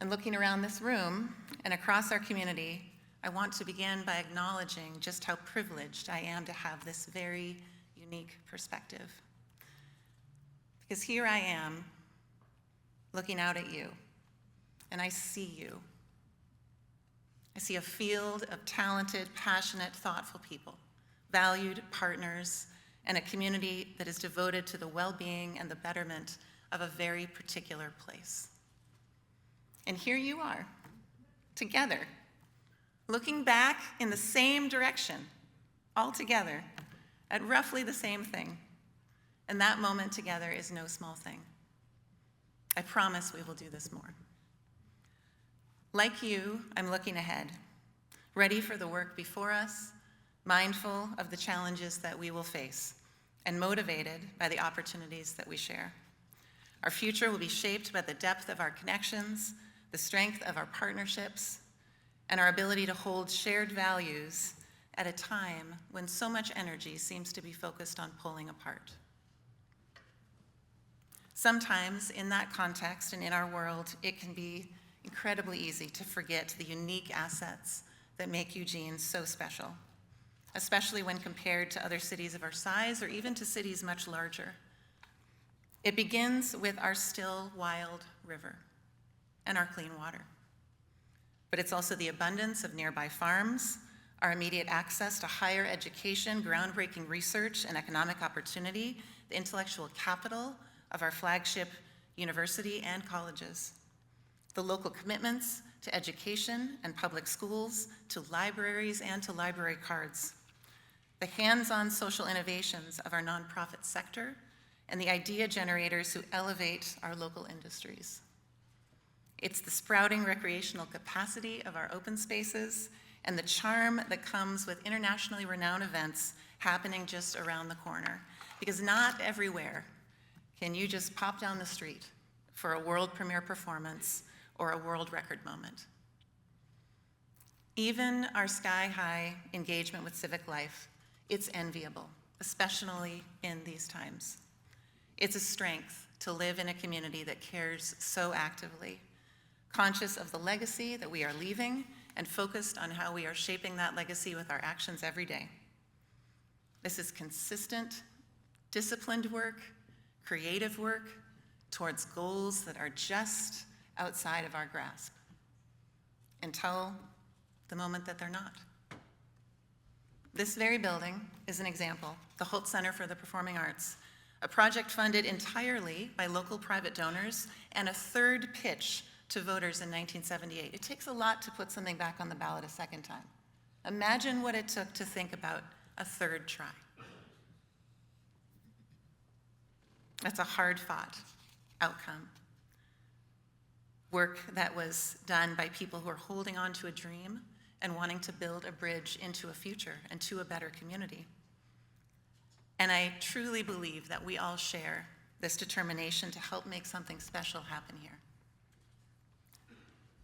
And looking around this room and across our community, I want to begin by acknowledging just how privileged I am to have this very unique perspective. Because here I am, looking out at you, and I see you. I see a field of talented, passionate, thoughtful people, valued partners, and a community that is devoted to the well-being and the betterment of a very particular place. And here you are, together, looking back in the same direction, all together, at roughly the same thing. And that moment together is no small thing. I promise we will do this more. Like you, I'm looking ahead, ready for the work before us, mindful of the challenges that we will face, and motivated by the opportunities that we share. Our future will be shaped by the depth of our connections, the strength of our partnerships, and our ability to hold shared values at a time when so much energy seems to be focused on pulling apart. Sometimes in that context and in our world, it can be incredibly easy to forget the unique assets that make Eugene so special, especially when compared to other cities of our size or even to cities much larger. It begins with our still, wild river and our clean water. But it's also the abundance of nearby farms, our immediate access to higher education, groundbreaking research, and economic opportunity, the intellectual capital of our flagship university and colleges, the local commitments to education and public schools, to libraries and to library cards, the hands-on social innovations of our nonprofit sector, and the idea generators who elevate our local industries. It's the sprouting recreational capacity of our open spaces and the charm that comes with internationally renowned events happening just around the corner. Because not everywhere can you just pop down the street for a world premiere performance or a world record moment. Even our sky-high engagement with civic life, it's enviable, especially in these times. It's a strength to live in a community that cares so actively, conscious of the legacy that we are leaving and focused on how we are shaping that legacy with our actions every day. This is consistent, disciplined work, creative work towards goals that are just outside of our grasp until the moment that they're not. This very building is an example, the Hult Center for the Performing Arts, a project funded entirely by local private donors and a third pitch to voters in 1978. It takes a lot to put something back on the ballot a second time. Imagine what it took to think about a third try. That's a hard-fought outcome. Work that was done by people who are holding on to a dream and wanting to build a bridge into a future and to a better community. And I truly believe that we all share this determination to help make something special happen here.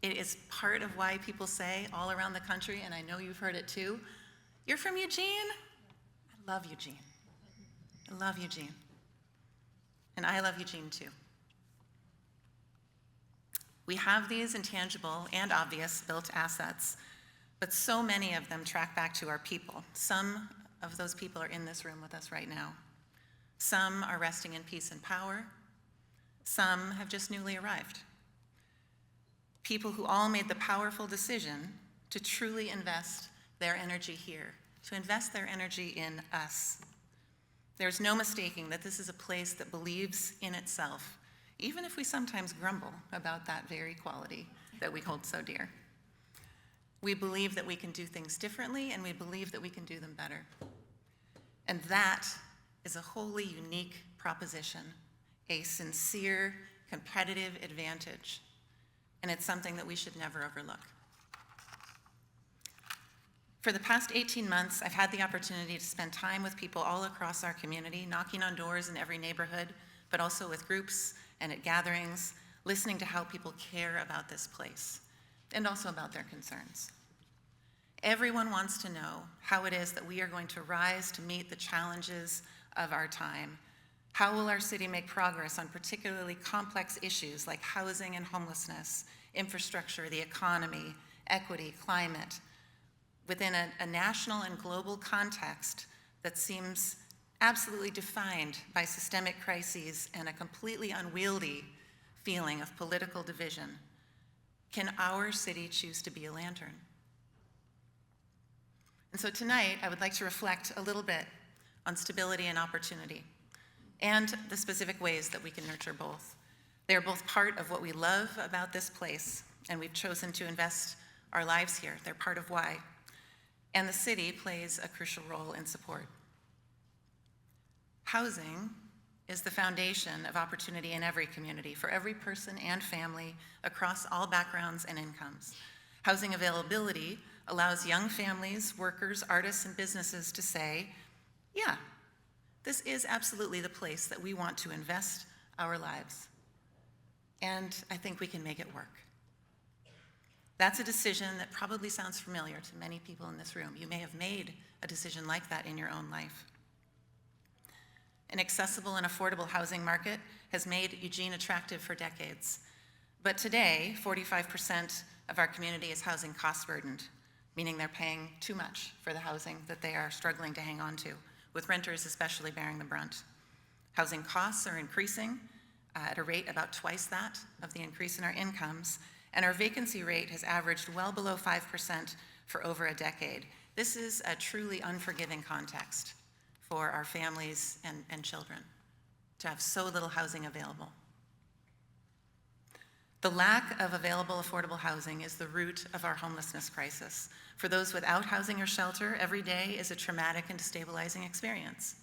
It is part of why people say all around the country, and I know you've heard it too, "You're from Eugene?" I love Eugene. I love Eugene. And I love Eugene too. We have these intangible and obvious built assets, but so many of them track back to our people. Some of those people are in this room with us right now. Some are resting in peace and power. Some have just newly arrived. People who all made the powerful decision to truly invest their energy here, to invest their energy in us. There's no mistaking that this is a place that believes in itself, even if we sometimes grumble about that very quality that we hold so dear. We believe that we can do things differently, and we believe that we can do them better. And that is a wholly unique proposition, a sincere, competitive advantage, and it's something that we should never overlook. For the past 18 months, I've had the opportunity to spend time with people all across our community, knocking on doors in every neighborhood, but also with groups and at gatherings, listening to how people care about this place and also about their concerns. Everyone wants to know how it is that we are going to rise to meet the challenges of our time. How will our city make progress on particularly complex issues like housing and homelessness, infrastructure, the economy, equity, climate, within a national and global context that seems absolutely defined by systemic crises and a completely unwieldy feeling of political division? Can our city choose to be a lantern? And so tonight, I would like to reflect a little bit on stability and opportunity and the specific ways that we can nurture both. They are both part of what we love about this place, and we've chosen to invest our lives here. They're part of why. And the city plays a crucial role in support. Housing is the foundation of opportunity in every community for every person and family across all backgrounds and incomes. Housing availability allows young families, workers, artists, and businesses to say, yeah, this is absolutely the place that we want to invest our lives. And I think we can make it work. That's a decision that probably sounds familiar to many people in this room. You may have made a decision like that in your own life. An accessible and affordable housing market has made Eugene attractive for decades. But today, 45% of our community is housing cost burdened, meaning they're paying too much for the housing that they are struggling to hang on to, with renters especially bearing the brunt. Housing costs are increasing at a rate about twice that of the increase in our incomes, and our vacancy rate has averaged well below 5% for over a decade. This is a truly unforgiving context for our families and children to have so little housing available. The lack of available affordable housing is the root of our homelessness crisis. For those without housing or shelter, every day is a traumatic and destabilizing experience.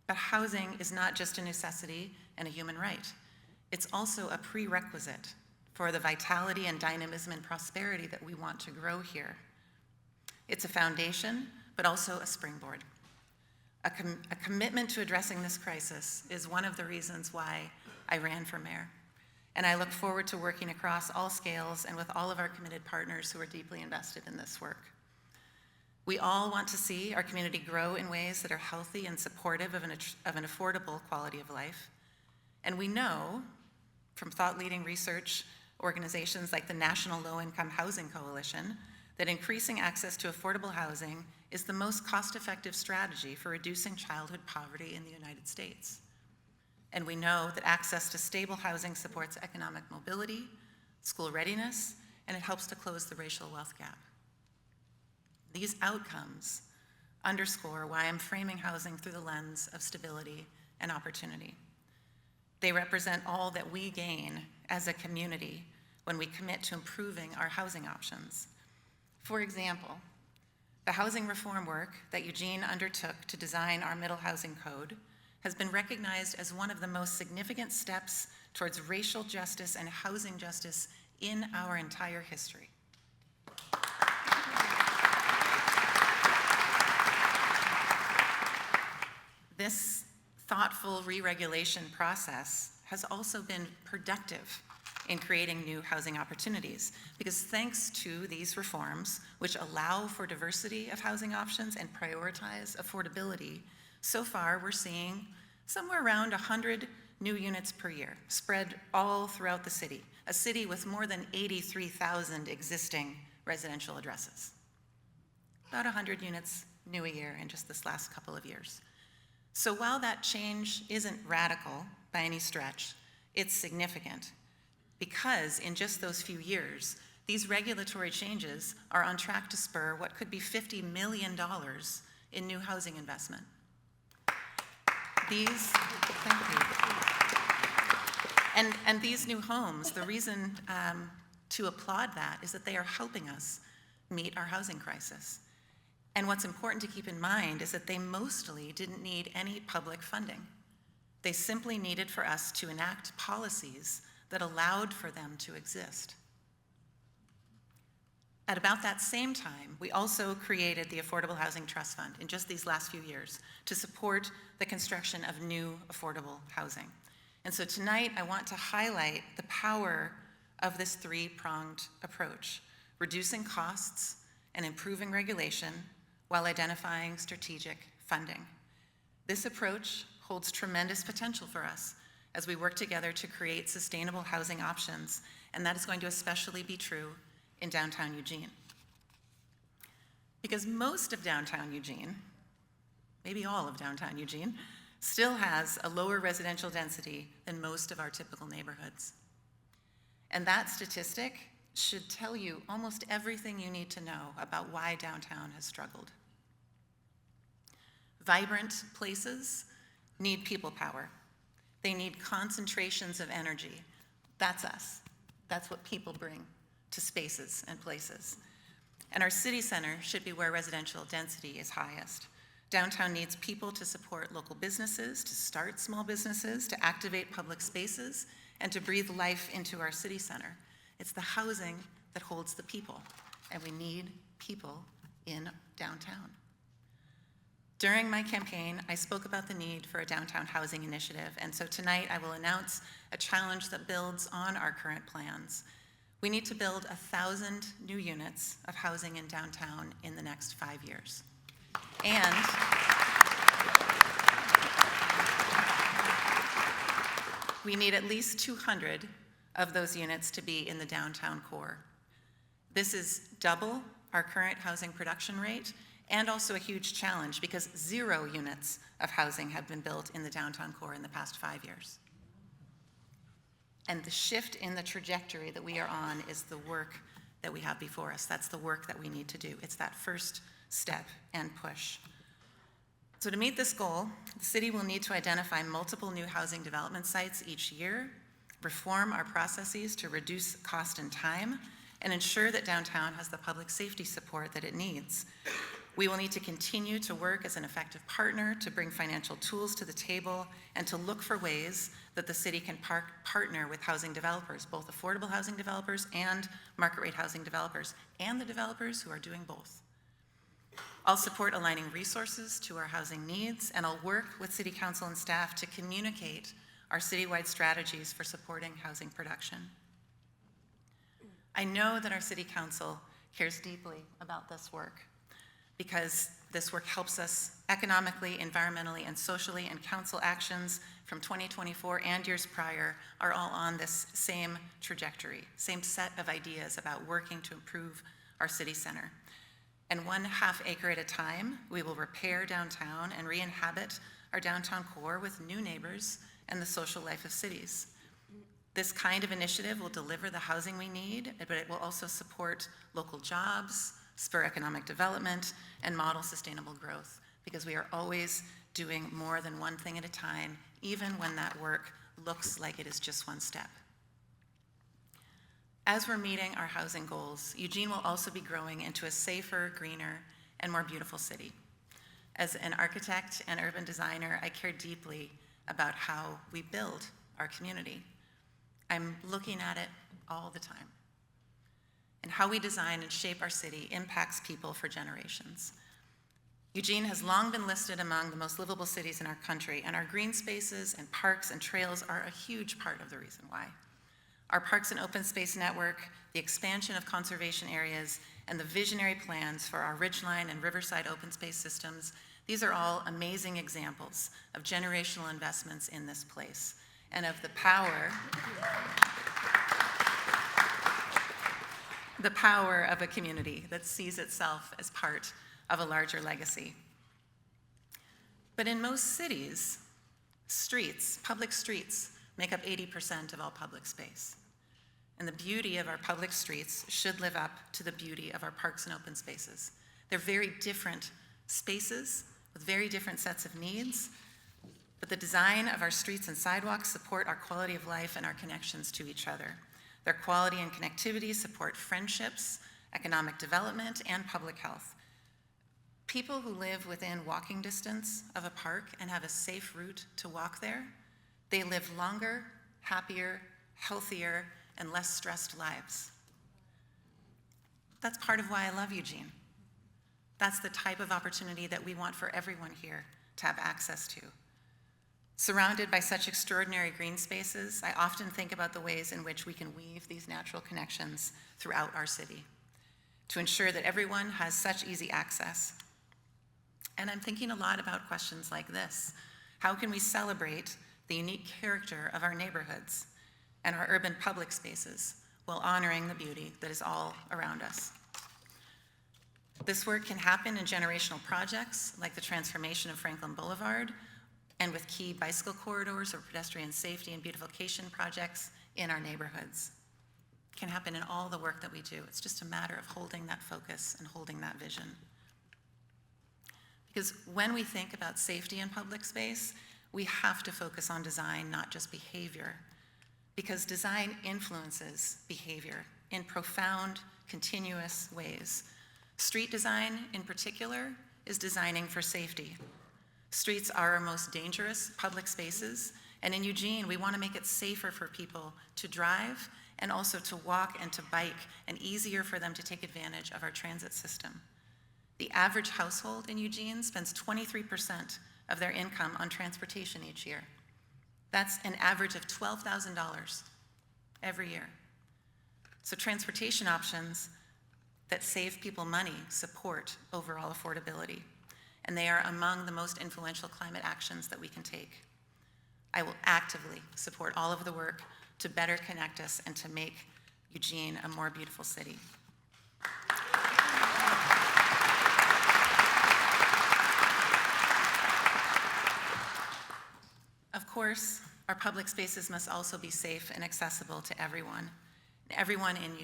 But housing is not just a necessity and a human right. It's also a prerequisite for the vitality and dynamism and prosperity that we want to grow here. It's a foundation, but also a springboard. A commitment to addressing this crisis is one of the reasons why I ran for mayor. And I look forward to working across all scales and with all of our committed partners who are deeply invested in this work. We all want to see our community grow in ways that are healthy and supportive of an affordable quality of life. And we know from thought-leading research organizations like the National Low-Income Housing Coalition that increasing access to affordable housing is the most cost-effective strategy for reducing childhood poverty in the United States. And we know that access to stable housing supports economic mobility, school readiness, and it helps to close the racial wealth gap. These outcomes underscore why I'm framing housing through the lens of stability and opportunity. They represent all that we gain as a community when we commit to improving our housing options. For example, the housing reform work that Eugene undertook to design our middle housing code has been recognized as one of the most significant steps towards racial justice and housing justice in our entire history. This thoughtful re-regulation process has also been productive in creating new housing opportunities, because thanks to these reforms, which allow for diversity of housing options and prioritize affordability, so far we're seeing somewhere around 100 new units per year, spread all throughout the city, a city with more than 83,000 existing residential addresses. About 100 units new a year in just this last couple of years. So while that change isn't radical by any stretch, it's significant, because in just those few years, these regulatory changes are on track to spur what could be $50 million in new housing investment. And these new homes, the reason to applaud that is that they are helping us meet our housing crisis. And what's important to keep in mind is that they mostly didn't need any public funding. They simply needed for us to enact policies that allowed for them to exist. At about that same time, we also created the Affordable Housing Trust Fund in just these last few years to support the construction of new affordable housing. And so tonight, I want to highlight the power of this three-pronged approach: reducing costs and improving regulation while identifying strategic funding. This approach holds tremendous potential for us as we work together to create sustainable housing options, and that is going to especially be true in downtown Eugene. Because most of downtown Eugene, maybe all of downtown Eugene, still has a lower residential density than most of our typical neighborhoods. And that statistic should tell you almost everything you need to know about why downtown has struggled. Vibrant places need people power. They need concentrations of energy. That's us. That's what people bring to spaces and places. And our city center should be where residential density is highest. Downtown needs people to support local businesses, to start small businesses, to activate public spaces, and to breathe life into our city center. It's the housing that holds the people, and we need people in downtown. During my campaign, I spoke about the need for a downtown housing initiative, and so tonight I will announce a challenge that builds on our current plans. We need to build 1,000 new units of housing in downtown in the next 5 years. And we need at least 200 of those units to be in the downtown core. This is double our current housing production rate, and also a huge challenge because 0 units of housing have been built in the downtown core in the past 5 years. And the shift in the trajectory that we are on is the work that we have before us. That's the work that we need to do. It's that first step and push. So to meet this goal, the city will need to identify multiple new housing development sites each year, reform our processes to reduce cost and time, and ensure that downtown has the public safety support that it needs. We will need to continue to work as an effective partner to bring financial tools to the table and to look for ways that the city can partner with housing developers, both affordable housing developers and market rate housing developers, and the developers who are doing both. I'll support aligning resources to our housing needs, and I'll work with City Council and staff to communicate our citywide strategies for supporting housing production. I know that our City Council cares deeply about this work, because this work helps us economically, environmentally, and socially, and council actions from 2024 and years prior are all on this same trajectory, same set of ideas about working to improve our city center. And 1/2 acre at a time, we will repair downtown and re-inhabit our downtown core with new neighbors and the social life of cities. This kind of initiative will deliver the housing we need, but it will also support local jobs, spur economic development, and model sustainable growth, because we are always doing more than one thing at a time, even when that work looks like it is just one step. As we're meeting our housing goals, Eugene will also be growing into a safer, greener, and more beautiful city. As an architect and urban designer, I care deeply about how we build our community. I'm looking at it all the time. And how we design and shape our city impacts people for generations. Eugene has long been listed among the most livable cities in our country, and our green spaces and parks and trails are a huge part of the reason why. Our parks and open space network, the expansion of conservation areas, and the visionary plans for our Ridgeline and Riverside open space systems, these are all amazing examples of generational investments in this place and of the power of a community that sees itself as part of a larger legacy. But in most cities, public streets, make up 80% of all public space. And the beauty of our public streets should live up to the beauty of our parks and open spaces. They're very different spaces with very different sets of needs, but the design of our streets and sidewalks support our quality of life and our connections to each other. Their quality and connectivity support friendships, economic development, and public health. People who live within walking distance of a park and have a safe route to walk there, they live longer, happier, healthier, and less stressed lives. That's part of why I love Eugene. That's the type of opportunity that we want for everyone here to have access to. Surrounded by such extraordinary green spaces, I often think about the ways in which we can weave these natural connections throughout our city to ensure that everyone has such easy access. And I'm thinking a lot about questions like this. How can we celebrate the unique character of our neighborhoods and our urban public spaces while honoring the beauty that is all around us? This work can happen in generational projects like the transformation of Franklin Boulevard, and with key bicycle corridors or pedestrian safety and beautification projects in our neighborhoods. It can happen in all the work that we do. It's just a matter of holding that focus and holding that vision. Because when we think about safety in public space, we have to focus on design, not just behavior. Because design influences behavior in profound, continuous ways. Street design, in particular, is designing for safety. Streets are our most dangerous public spaces, and in Eugene, we want to make it safer for people to drive and also to walk and to bike, and easier for them to take advantage of our transit system. The average household in Eugene spends 23% of their income on transportation each year. That's an average of $12,000 every year. So transportation options that save people money support overall affordability, and they are among the most influential climate actions that we can take. I will actively support all of the work to better connect us and to make Eugene a more beautiful city. Of course, our public spaces must also be safe and accessible to everyone. Everyone in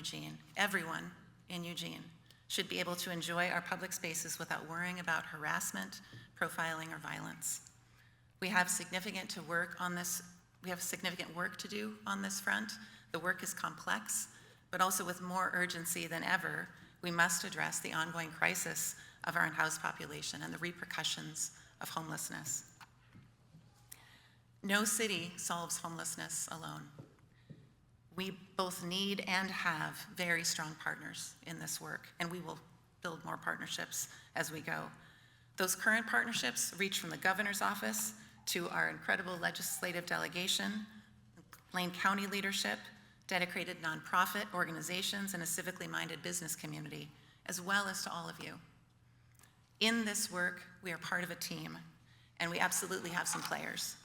Eugene should be able to enjoy our public spaces without worrying about harassment, profiling, or violence. We have significant work to do on this front. The work is complex, but also with more urgency than ever, we must address the ongoing crisis of our unhoused population and the repercussions of homelessness. No city solves homelessness alone. We both need and have very strong partners in this work, and we will build more partnerships as we go. Those current partnerships reach from the governor's office to our incredible legislative delegation, Lane County leadership, dedicated nonprofit organizations, and a civically minded business community, as well as to all of you. In this work, we are part of a team, and we absolutely have some players.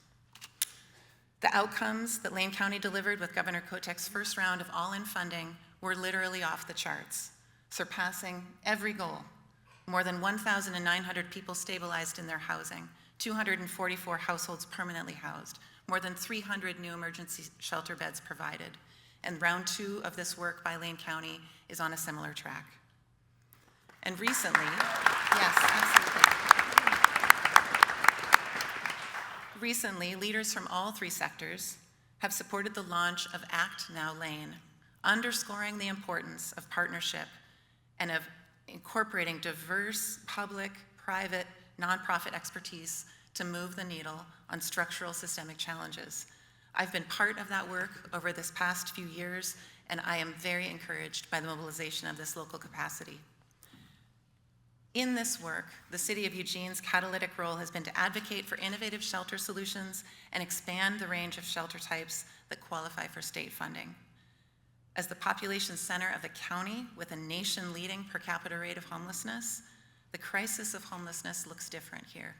The outcomes that Lane County delivered with Governor Kotek's first round of all-in funding were literally off the charts, surpassing every goal. More than 1,900 people stabilized in their housing, 244 households permanently housed, more than 300 new emergency shelter beds provided, and round 2 of this work by Lane County is on a similar track. And recently, yes, absolutely. Recently, leaders from all 3 sectors have supported the launch of Act Now Lane, underscoring the importance of partnership and of incorporating diverse public, private, nonprofit expertise to move the needle on structural systemic challenges. I've been part of that work over this past few years, and I am very encouraged by the mobilization of this local capacity. In this work, the City of Eugene's catalytic role has been to advocate for innovative shelter solutions and expand the range of shelter types that qualify for state funding. As the population center of the county with a nation-leading per capita rate of homelessness, the crisis of homelessness looks different here.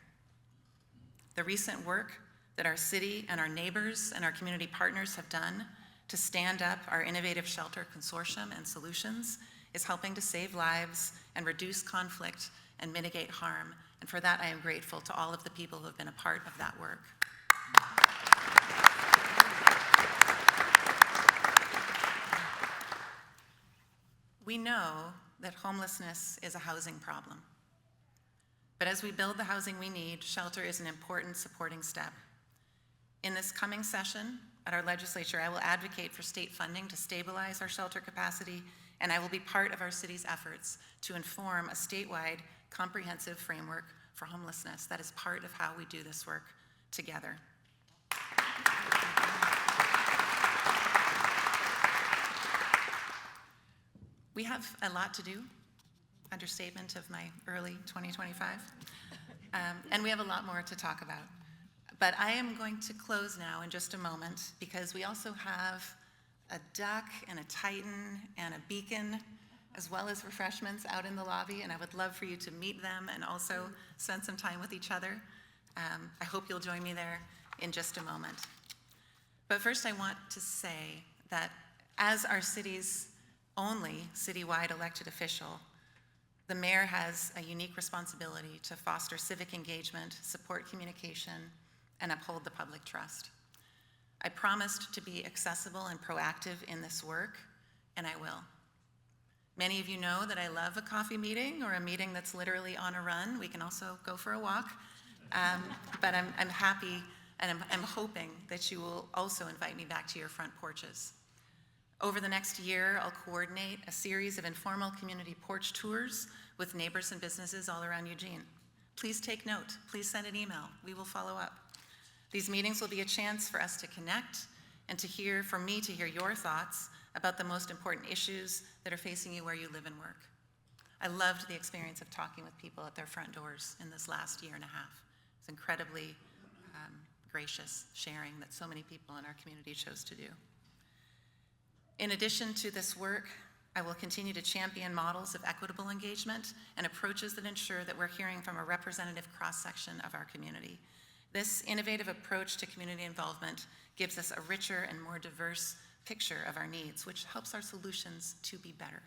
The recent work that our city and our neighbors and our community partners have done to stand up our innovative shelter consortium and solutions is helping to save lives and reduce conflict and mitigate harm. And for that, I am grateful to all of the people who have been a part of that work. We know that homelessness is a housing problem. But as we build the housing we need, shelter is an important supporting step. In this coming session at our legislature, I will advocate for state funding to stabilize our shelter capacity, and I will be part of our city's efforts to inform a statewide comprehensive framework for homelessness that is part of how we do this work together. We have a lot to do, understatement of my early 2025, and we have a lot more to talk about. But I am going to close now in just a moment because we also have a duck and a titan and a beacon, as well as refreshments out in the lobby, and I would love for you to meet them and also spend some time with each other. I hope you'll join me there in just a moment. But first I want to say that as our city's only citywide elected official, the mayor has a unique responsibility to foster civic engagement, support communication, and uphold the public trust. I promised to be accessible and proactive in this work, and I will. Many of you know that I love a coffee meeting or a meeting that's literally on a run. We can also go for a walk. But I'm happy and I'm hoping that you will also invite me back to your front porches. Over the next year, I'll coordinate a series of informal community porch tours with neighbors and businesses all around Eugene. Please take note. Please send an email. We will follow up. These meetings will be a chance for us to connect and for me to hear your thoughts about the most important issues that are facing you where you live and work. I loved the experience of talking with people at their front doors in this last year and a half. It's incredibly gracious sharing that so many people in our community chose to do. In addition to this work, I will continue to champion models of equitable engagement and approaches that ensure that we're hearing from a representative cross-section of our community. This innovative approach to community involvement gives us a richer and more diverse picture of our needs, which helps our solutions to be better.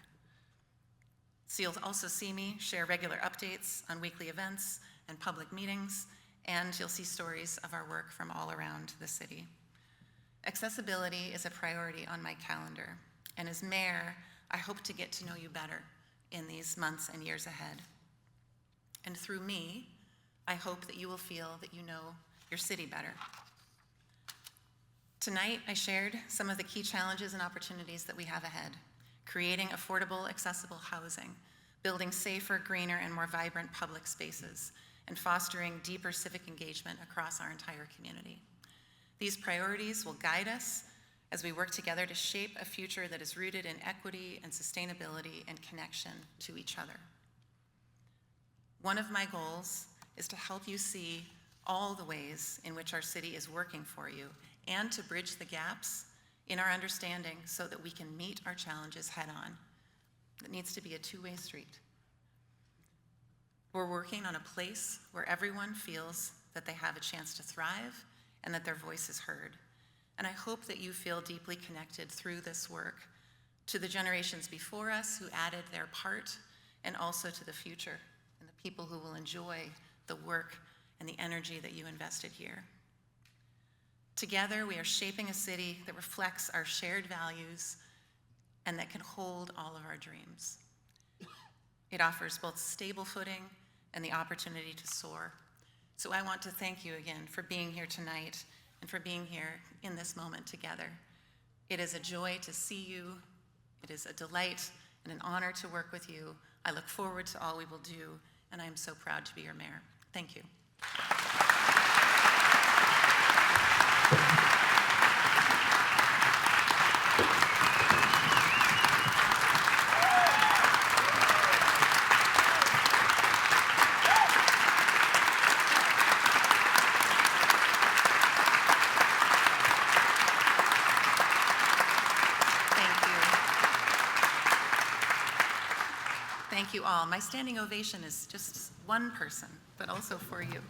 So you'll also see me share regular updates on weekly events and public meetings, and you'll see stories of our work from all around the city. Accessibility is a priority on my calendar, and as mayor, I hope to get to know you better in these months and years ahead. And through me, I hope that you will feel that you know your city better. Tonight, I shared some of the key challenges and opportunities that we have ahead: creating affordable, accessible housing, building safer, greener, and more vibrant public spaces, and fostering deeper civic engagement across our entire community. These priorities will guide us as we work together to shape a future that is rooted in equity and sustainability and connection to each other. One of my goals is to help you see all the ways in which our city is working for you and to bridge the gaps in our understanding so that we can meet our challenges head on. It needs to be a two-way street. We're working on a place where everyone feels that they have a chance to thrive and that their voice is heard. And I hope that you feel deeply connected through this work to the generations before us who added their part, and also to the future and the people who will enjoy the work and the energy that you invested here. Together, we are shaping a city that reflects our shared values and that can hold all of our dreams. It offers both stable footing and the opportunity to soar. So I want to thank you again for being here tonight and for being here in this moment together. It is a joy to see you. It is a delight and an honor to work with you. I look forward to all we will do, and I am so proud to be your mayor. Thank you. Thank you all. My standing ovation is just one person, but also for you.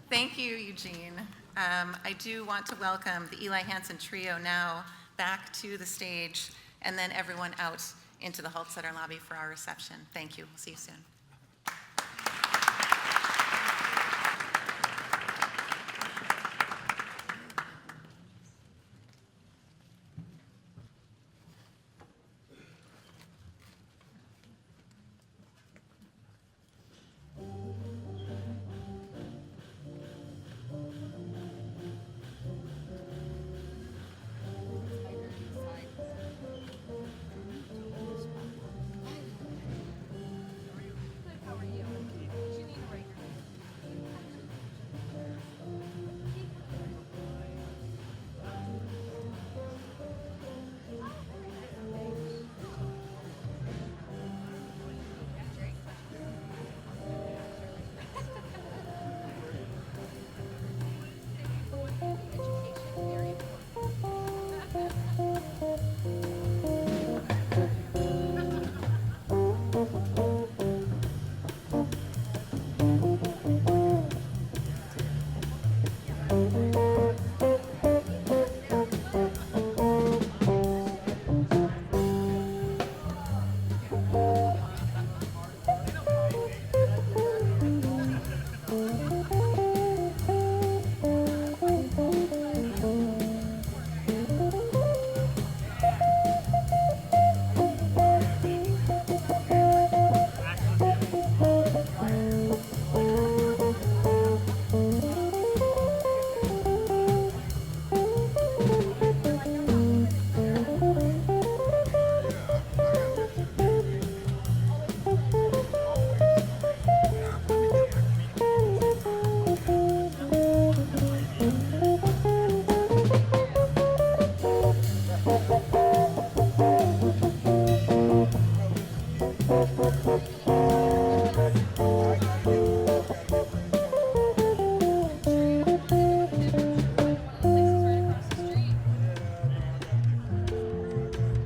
Thank you, Eugene. I do want to welcome the Eli Hansen Trio now back to the stage, and then everyone out into the Hult Center lobby for our reception. Thank you. We'll see you soon.